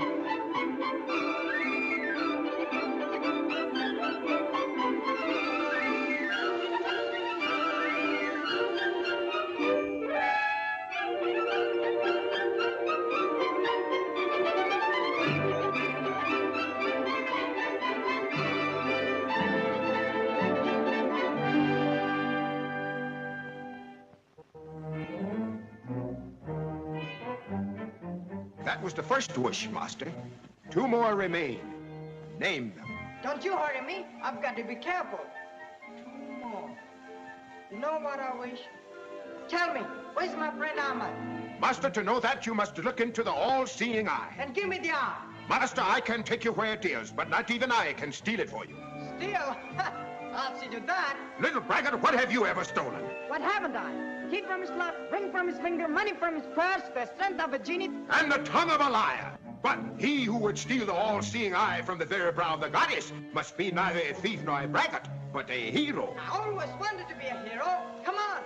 That was the first wish, Master. 2 more remain. Name them. Don't you hurry me. I've got to be careful. 2 more. You know what I wish? Tell me, where's my friend Ahmad? Master, to know that, you must look into the all-seeing eye. And give me the eye. Master, I can take you where it is, but not even I can steal it for you. Steal? I'll see to that. Little braggart, what have you ever stolen? What haven't I? Key from his left, ring from his finger, money from his purse, the strength of a genie. And the tongue of a liar. But he who would steal the all-seeing eye from the very brow of the goddess must be neither a thief nor a braggart, but a hero. I always wanted to be a hero. Come on.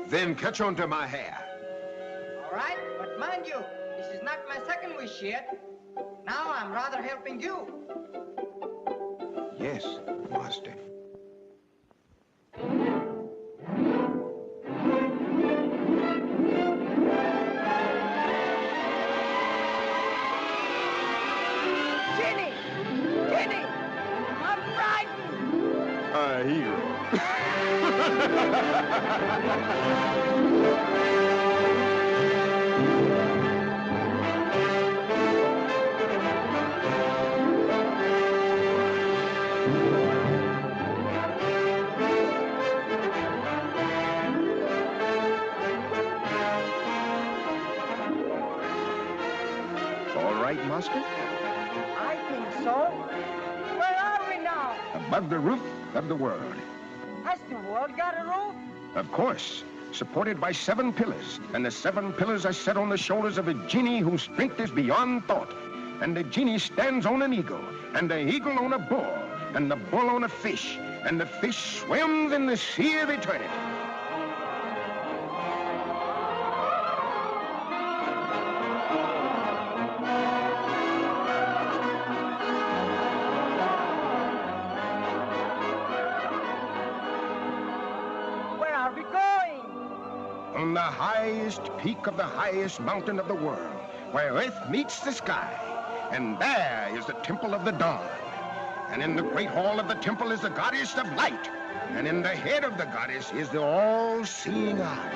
Then catch on to my hair. All right, but mind you, this is not my second wish yet. Now I'm rather helping you. Yes, Master. Ginny! Ginny! I'm frightened! A hero. All right, Master? I think so. Where are we now? Above the roof of the world. Has the world got a roof? Of course, supported by 7 pillars. And the 7 pillars are set on the shoulders of a genie whose strength is beyond thought. And the genie stands on an eagle, and the eagle on a bull, and the bull on a fish, and the fish swims in the sea of eternity. Where are we going? On the highest peak of the highest mountain of the world, where earth meets the sky. And there is the Temple of the Dawn. And in the great hall of the temple is the goddess of light. And in the head of the goddess is the all-seeing eye.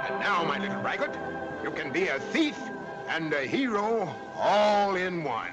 And now, my little braggart, you can be a thief and a hero all in one.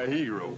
my hero.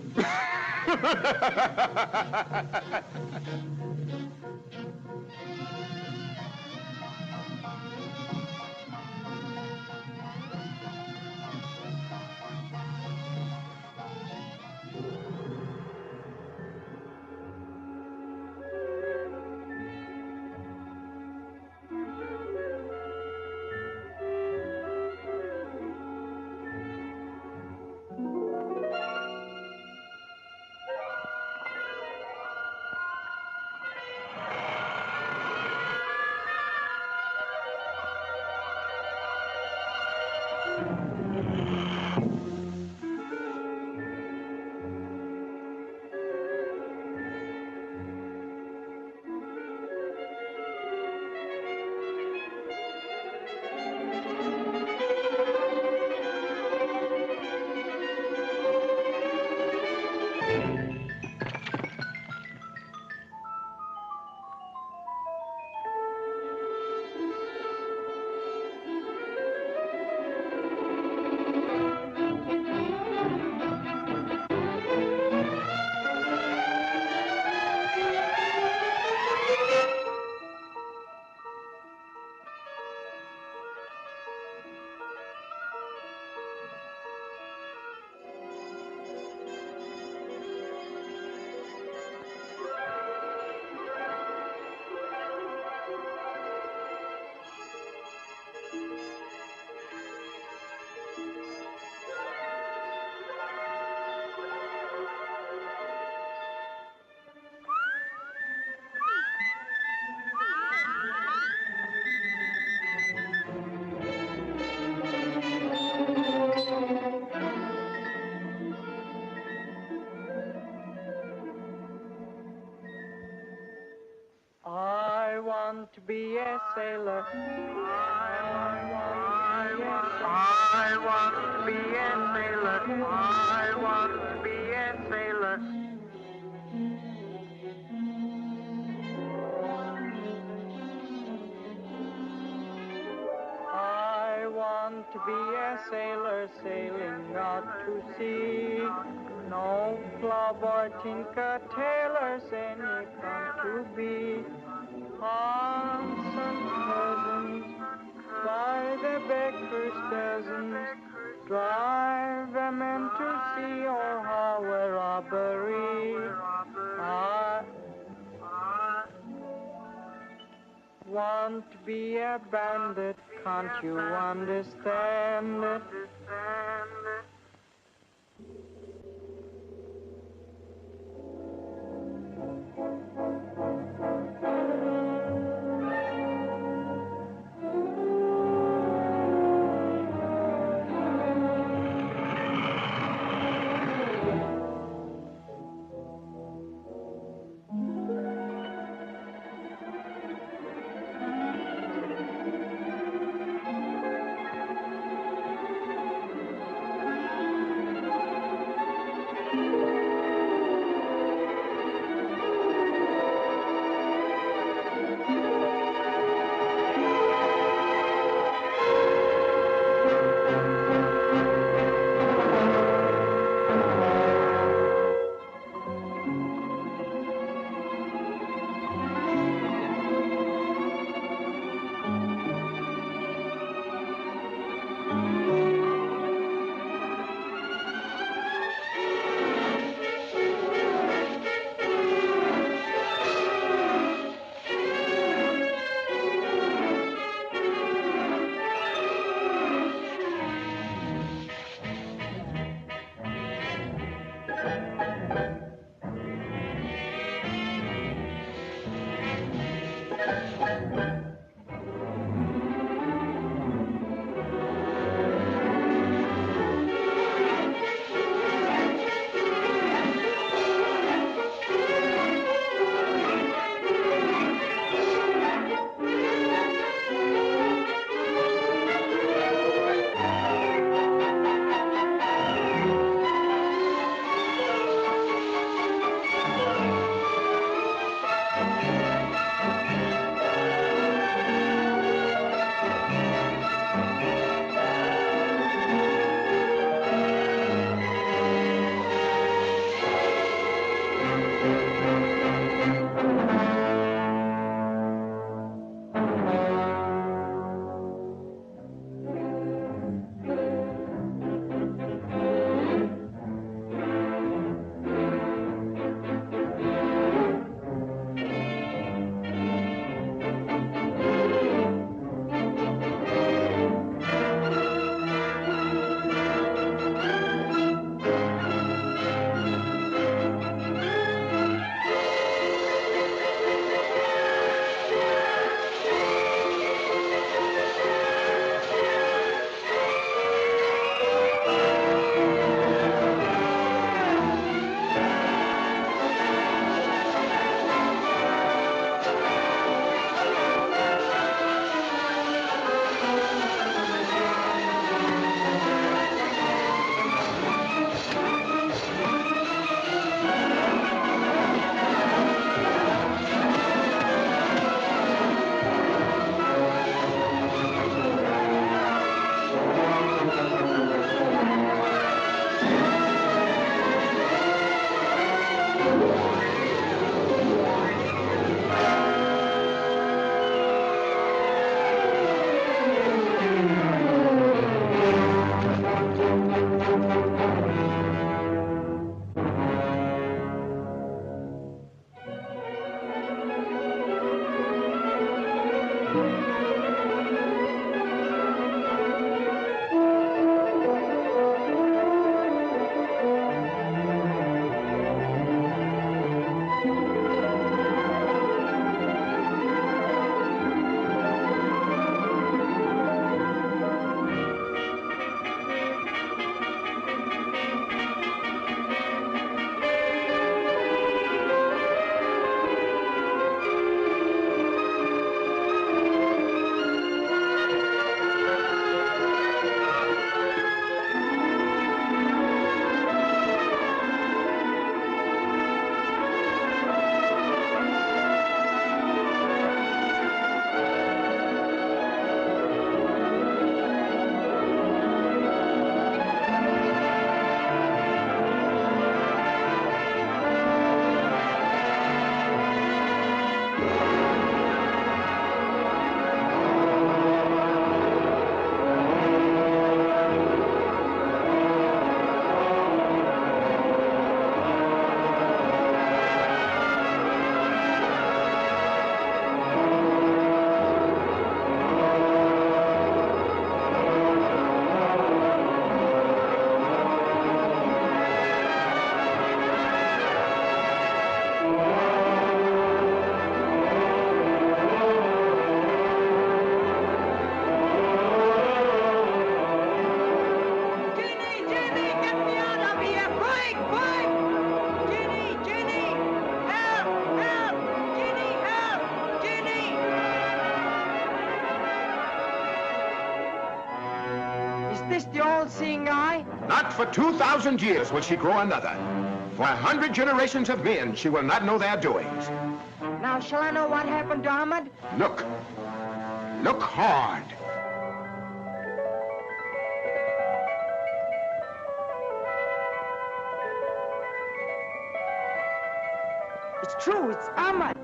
I want to be a sailor. I want to be a sailor. I want to be a sailor. I want to be a sailor sailing out to sea. No plowboy, tinker, tailors, any fun to be. Aunts and cousins, by the baker's dozens, drive them in to see or how a robbery. I want to be a bandit, can't you understand it? all-seeing eye? Not for 2,000 years will she grow another. For 100 generations of men, she will not know their doings. Now, shall I know what happened to Ahmad? Look. Look hard. It's true, it's Ahmad.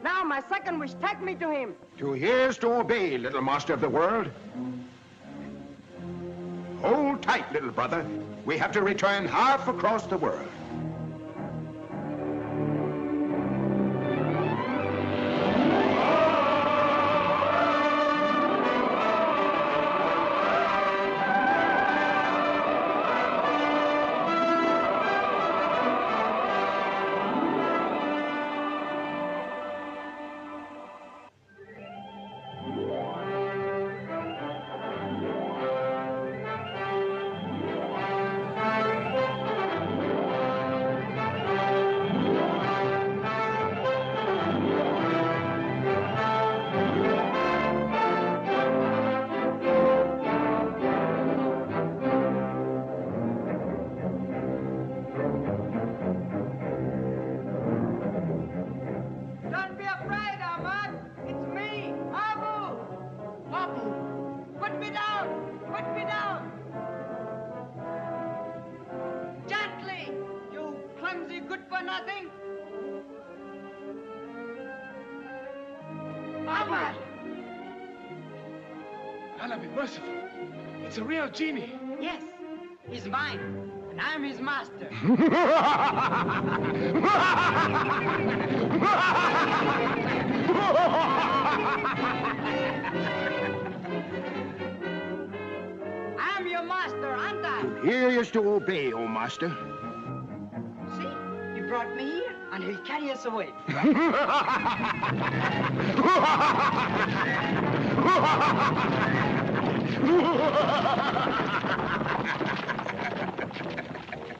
Now, my second wish, take me to him. 2 years to obey, little master of the world. Hold tight, little brother. We have to return half across the world. Don't be afraid, Ahmad. It's me, Abu. Abu, put me down. Put me down. Gently, you clumsy good-for-nothing. Ahmad. Allah be merciful. It's a real genie. Yes, he's mine, and I'm his master. I'm your master, aren't I? Here is to obey, O master. See, he brought me here, and he'll carry us away.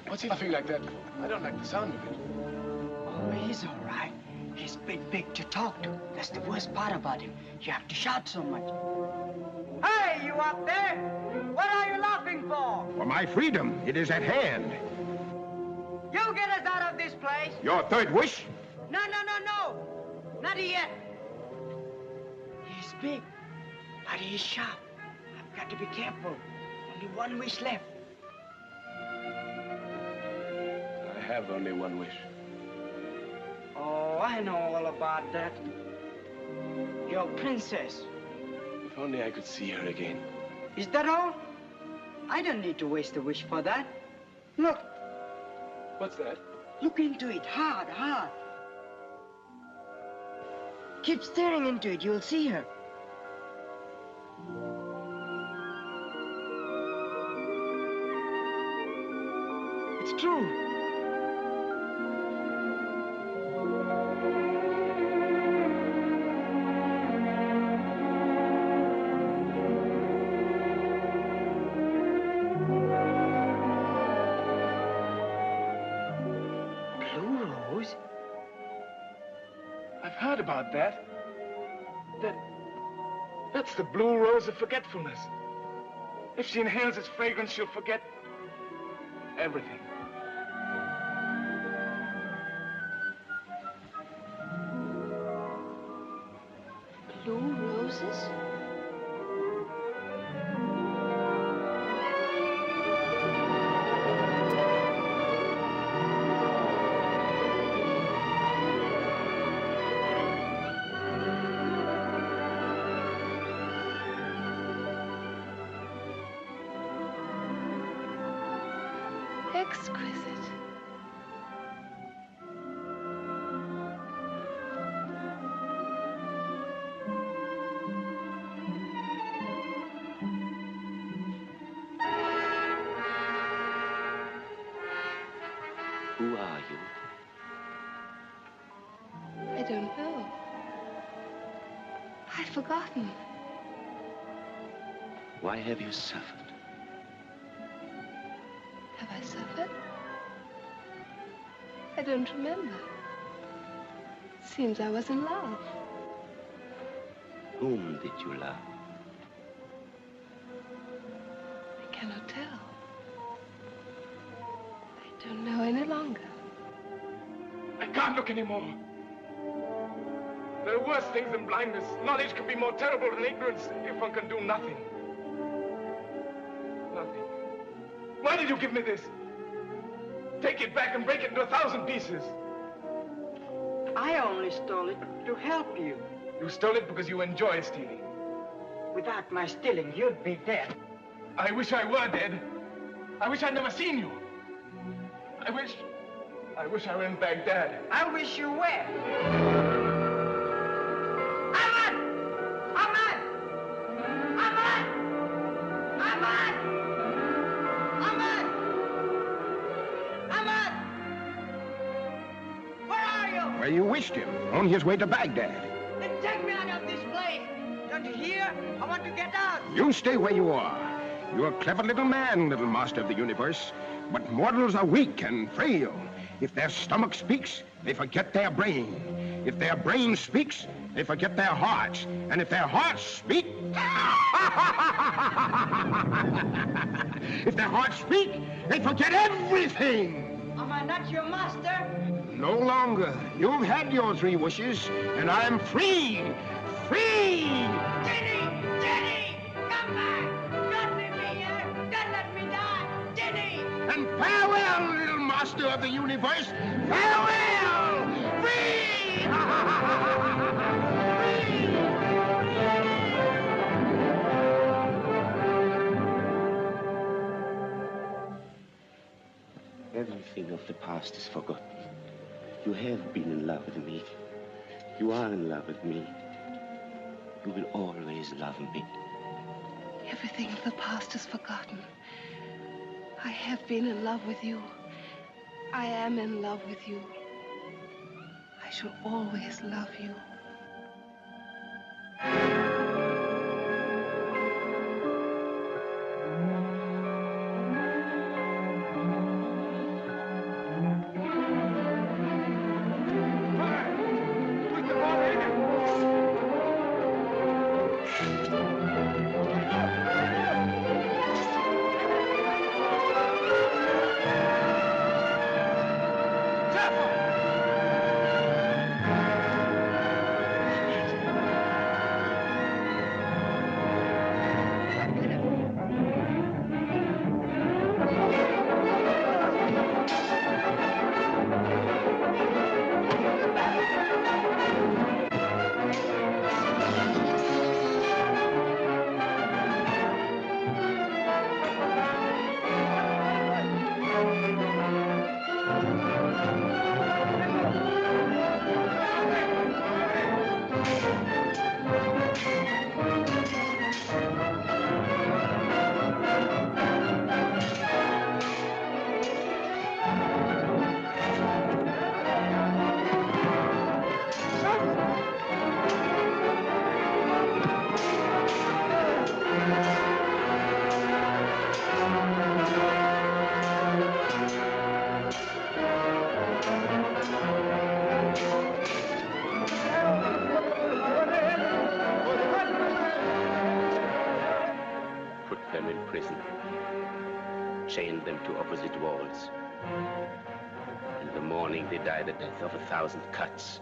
What's he laughing like that for? I don't like the sound of it. Oh, he's all right. He's big to talk to. That's the worst part about him. You have to shout so much. Hey, you up there? What are you laughing for? For my freedom, it is at hand. You get us out of this place. Your third wish? No. Not yet. He's big, but he's sharp. I've got to be careful. Only one wish left. I have only one wish. Oh, I know all about that. Your princess. If only I could see her again. Is that all? I don't need to waste a wish for that. Look. What's that? Look into it hard. Keep staring into it. You'll see her. It's true. I've heard about that. That's the blue rose of forgetfulness. If she inhales its fragrance, she'll forget everything. Blue roses? Exquisite. know. I'd forgotten. Why have you suffered? Have I suffered? I don't remember. Seems I was in love. Whom did you love? I cannot tell. I don't know any longer. I can't look anymore. There are worse things than blindness. Knowledge can be more terrible than ignorance if one can do nothing. Nothing. Why did you give me this? Take it back and break it into 1,000 pieces. I only stole it to help you. You stole it because you enjoy stealing. Without my stealing, you'd be dead. I wish I were dead. I wish I'd never seen you. I wish I were in Baghdad. I wish you were. Where you wished him, on his way to Baghdad. Then take me out of this place. Don't you hear? I want to get out. You stay where you are. You're a clever little man, little master of the universe. But mortals are weak and frail. If their stomach speaks, they forget their brain. If their brain speaks, they forget their hearts. And if their hearts speak... if their hearts speak, they forget everything. Am I not your master? No longer. You've had your 3 wishes, and I'm free! Free! Jenny! Jenny! Come back! Don't leave me here! Don't let me die! Jenny! And farewell, little master of the universe! Farewell! Free! Everything of the past is forgotten. You have been in love with me. You are in love with me. You will always love me. Everything of the past is forgotten. I have been in love with you. I am in love with you. I shall always love you. Chained them to opposite walls. In the morning, they died the death of 1,000 cuts.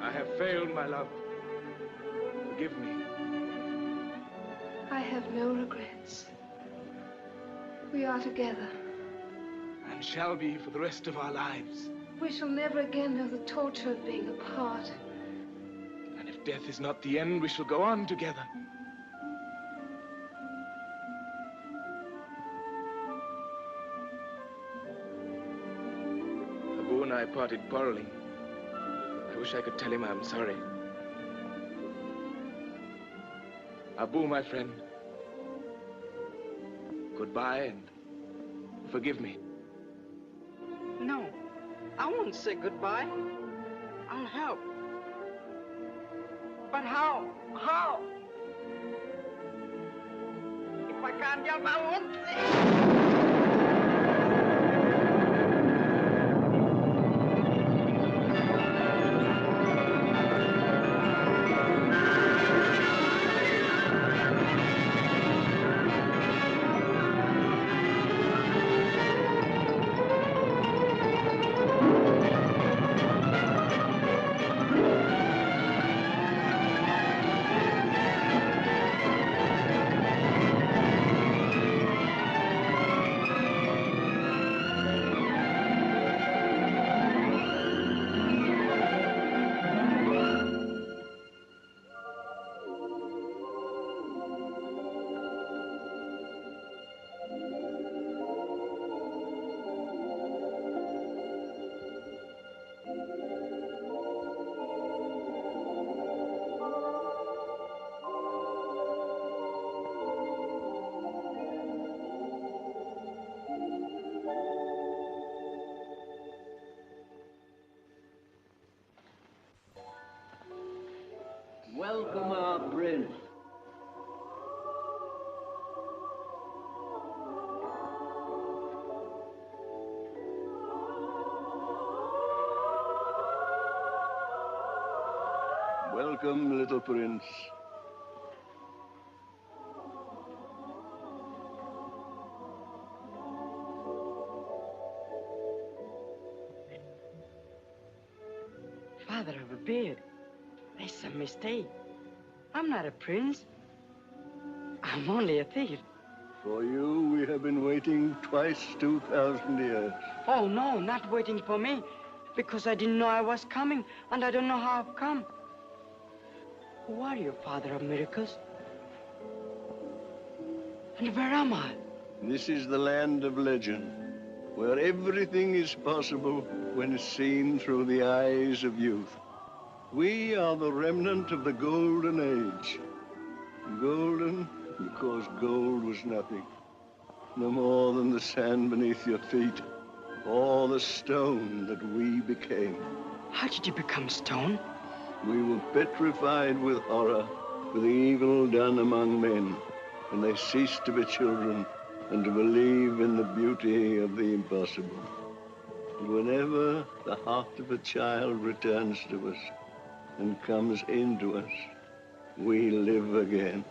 I have failed, my love. Forgive me. I have no regrets. We are together. And shall be for the rest of our lives. We shall never again know the torture of being apart. And if death is not the end, we shall go on together. Abu and I parted quarreling. I wish I could tell him I'm sorry. Abu, my friend, goodbye and forgive me. No, I won't say goodbye. I'll help. But how? How? If I can't help, I won't say. Welcome our prince. Welcome, little prince. Father of a beard. That's a mistake. I'm not a prince. I'm only a thief. For you, we have been waiting twice 2,000 years. Oh, no, not waiting for me. Because I didn't know I was coming, and I don't know how I've come. Who are you, Father of miracles? And where am I? This is the land of legend, where everything is possible when seen through the eyes of youth. We are the remnant of the Golden Age. Golden because gold was nothing, no more than the sand beneath your feet, or the stone that we became. How did you become stone? We were petrified with horror for the evil done among men, and they ceased to be children and to believe in the beauty of the impossible. And whenever the heart of a child returns to us and comes into us, we live again.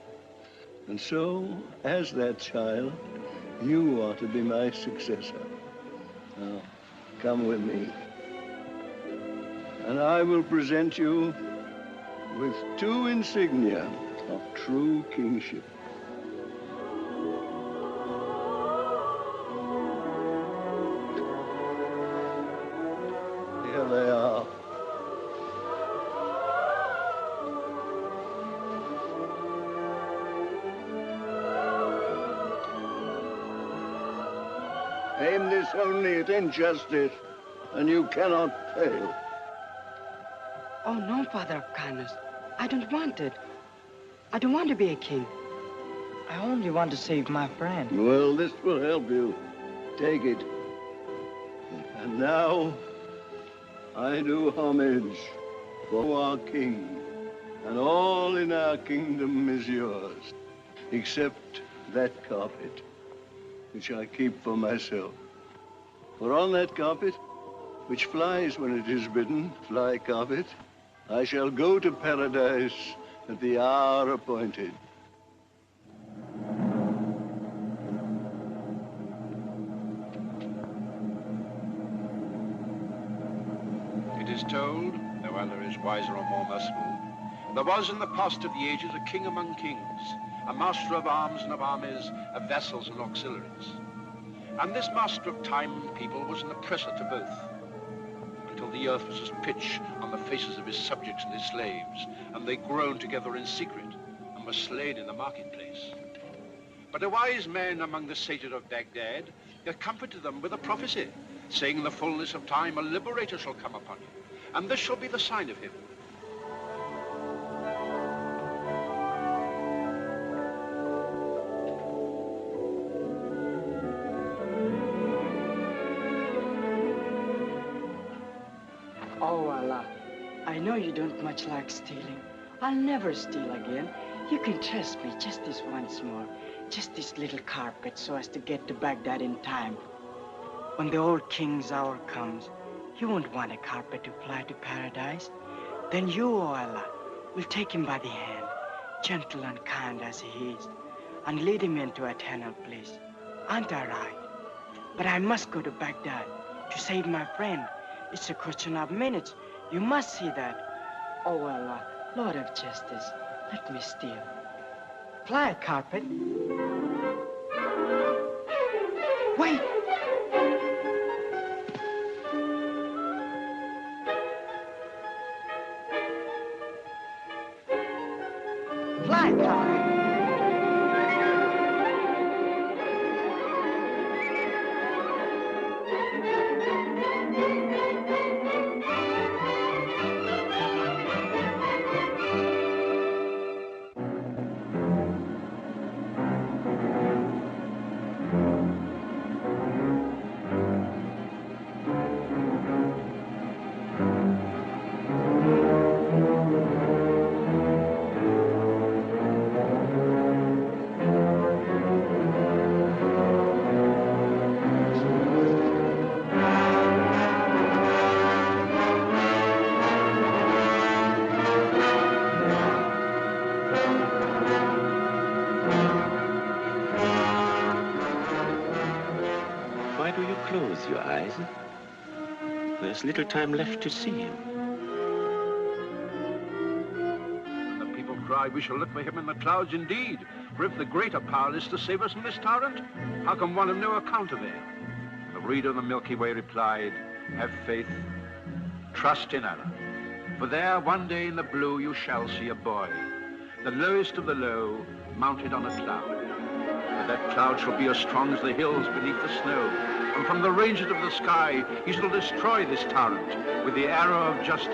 And so, as that child, you are to be my successor. Now, come with me. And I will present you with two insignia of true kingship. Here they are. Aim this only at injustice, and you cannot fail. Oh, no, Father of kindness. I don't want it. I don't want to be a king. I only want to save my friend. Well, this will help you. Take it. And now, I do homage for our king, and all in our kingdom is yours, except that carpet, which I keep for myself. For on that carpet, which flies when it is bidden, fly carpet, I shall go to paradise at the hour appointed. It is told, no other is wiser or more merciful, there was in the past of the ages a king among kings, a master of arms and of armies, of vessels and auxiliaries. And this master of time and people was an oppressor to both. the earth was as pitch on the faces of his subjects and his slaves, and they groaned together in secret and were slain in the marketplace. But a wise man among the sages of Baghdad comforted them with a prophecy, saying in the fullness of time a liberator shall come upon you, and this shall be the sign of him. Oh, Allah, I know you don't much like stealing. I'll never steal again. You can trust me just this once more. Just this little carpet so as to get to Baghdad in time. When the old king's hour comes, he won't want a carpet to fly to paradise. Then you, O Allah, will take him by the hand, gentle and kind as he is, and lead him into eternal bliss. Aren't I right? But I must go to Baghdad to save my friend. It's a question of minutes. You must see that. Oh, Allah, Lord of justice, let me steal. Fly, carpet. Wait! Fly, carpet. Why do you close your eyes? There's little time left to see him. And the people cried, we shall look for him in the clouds indeed. For if the greater power is to save us from this torrent, how can one of no account avail? The reader of the Milky Way replied, have faith, trust in Allah. For there one day in the blue you shall see a boy, the lowest of the low, mounted on a cloud. But that cloud shall be as strong as the hills beneath the snow, and from the ranges of the sky he shall destroy this torrent with the arrow of justice.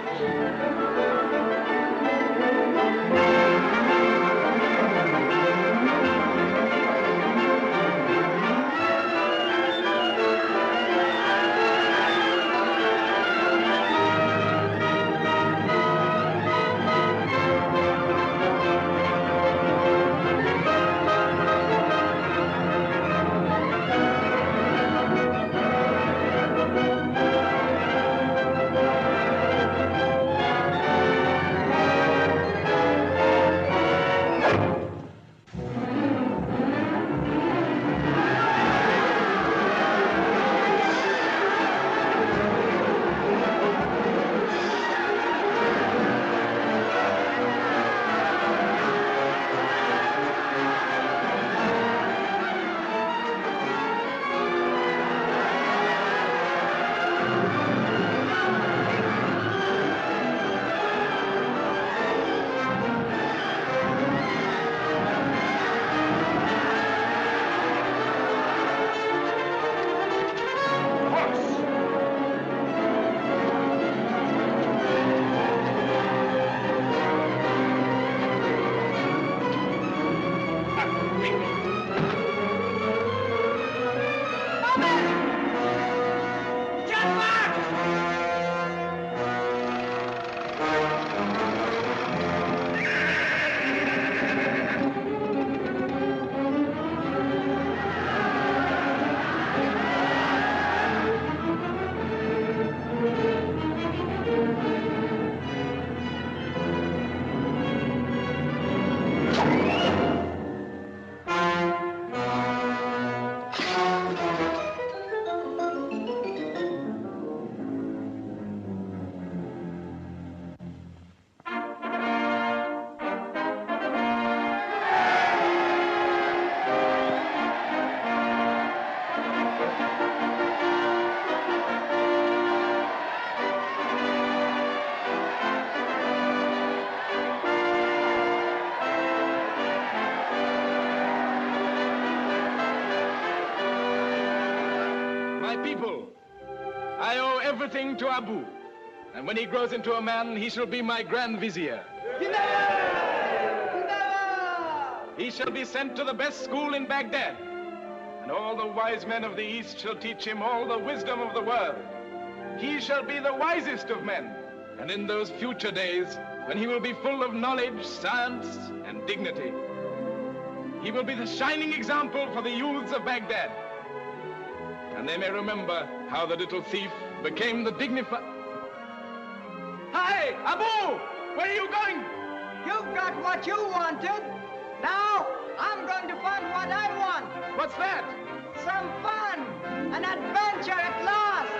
people. I owe everything to Abu. And when he grows into a man, he shall be my Grand Vizier. He shall be sent to the best school in Baghdad. And all the wise men of the East shall teach him all the wisdom of the world. He shall be the wisest of men. And in those future days, when he will be full of knowledge, science, and dignity, he will be the shining example for the youths of Baghdad. And they may remember how the little thief became the dignified... Hi, Abu! Where are you going? You've got what you wanted. Now, I'm going to find what I want. What's that? Some fun. An adventure at last.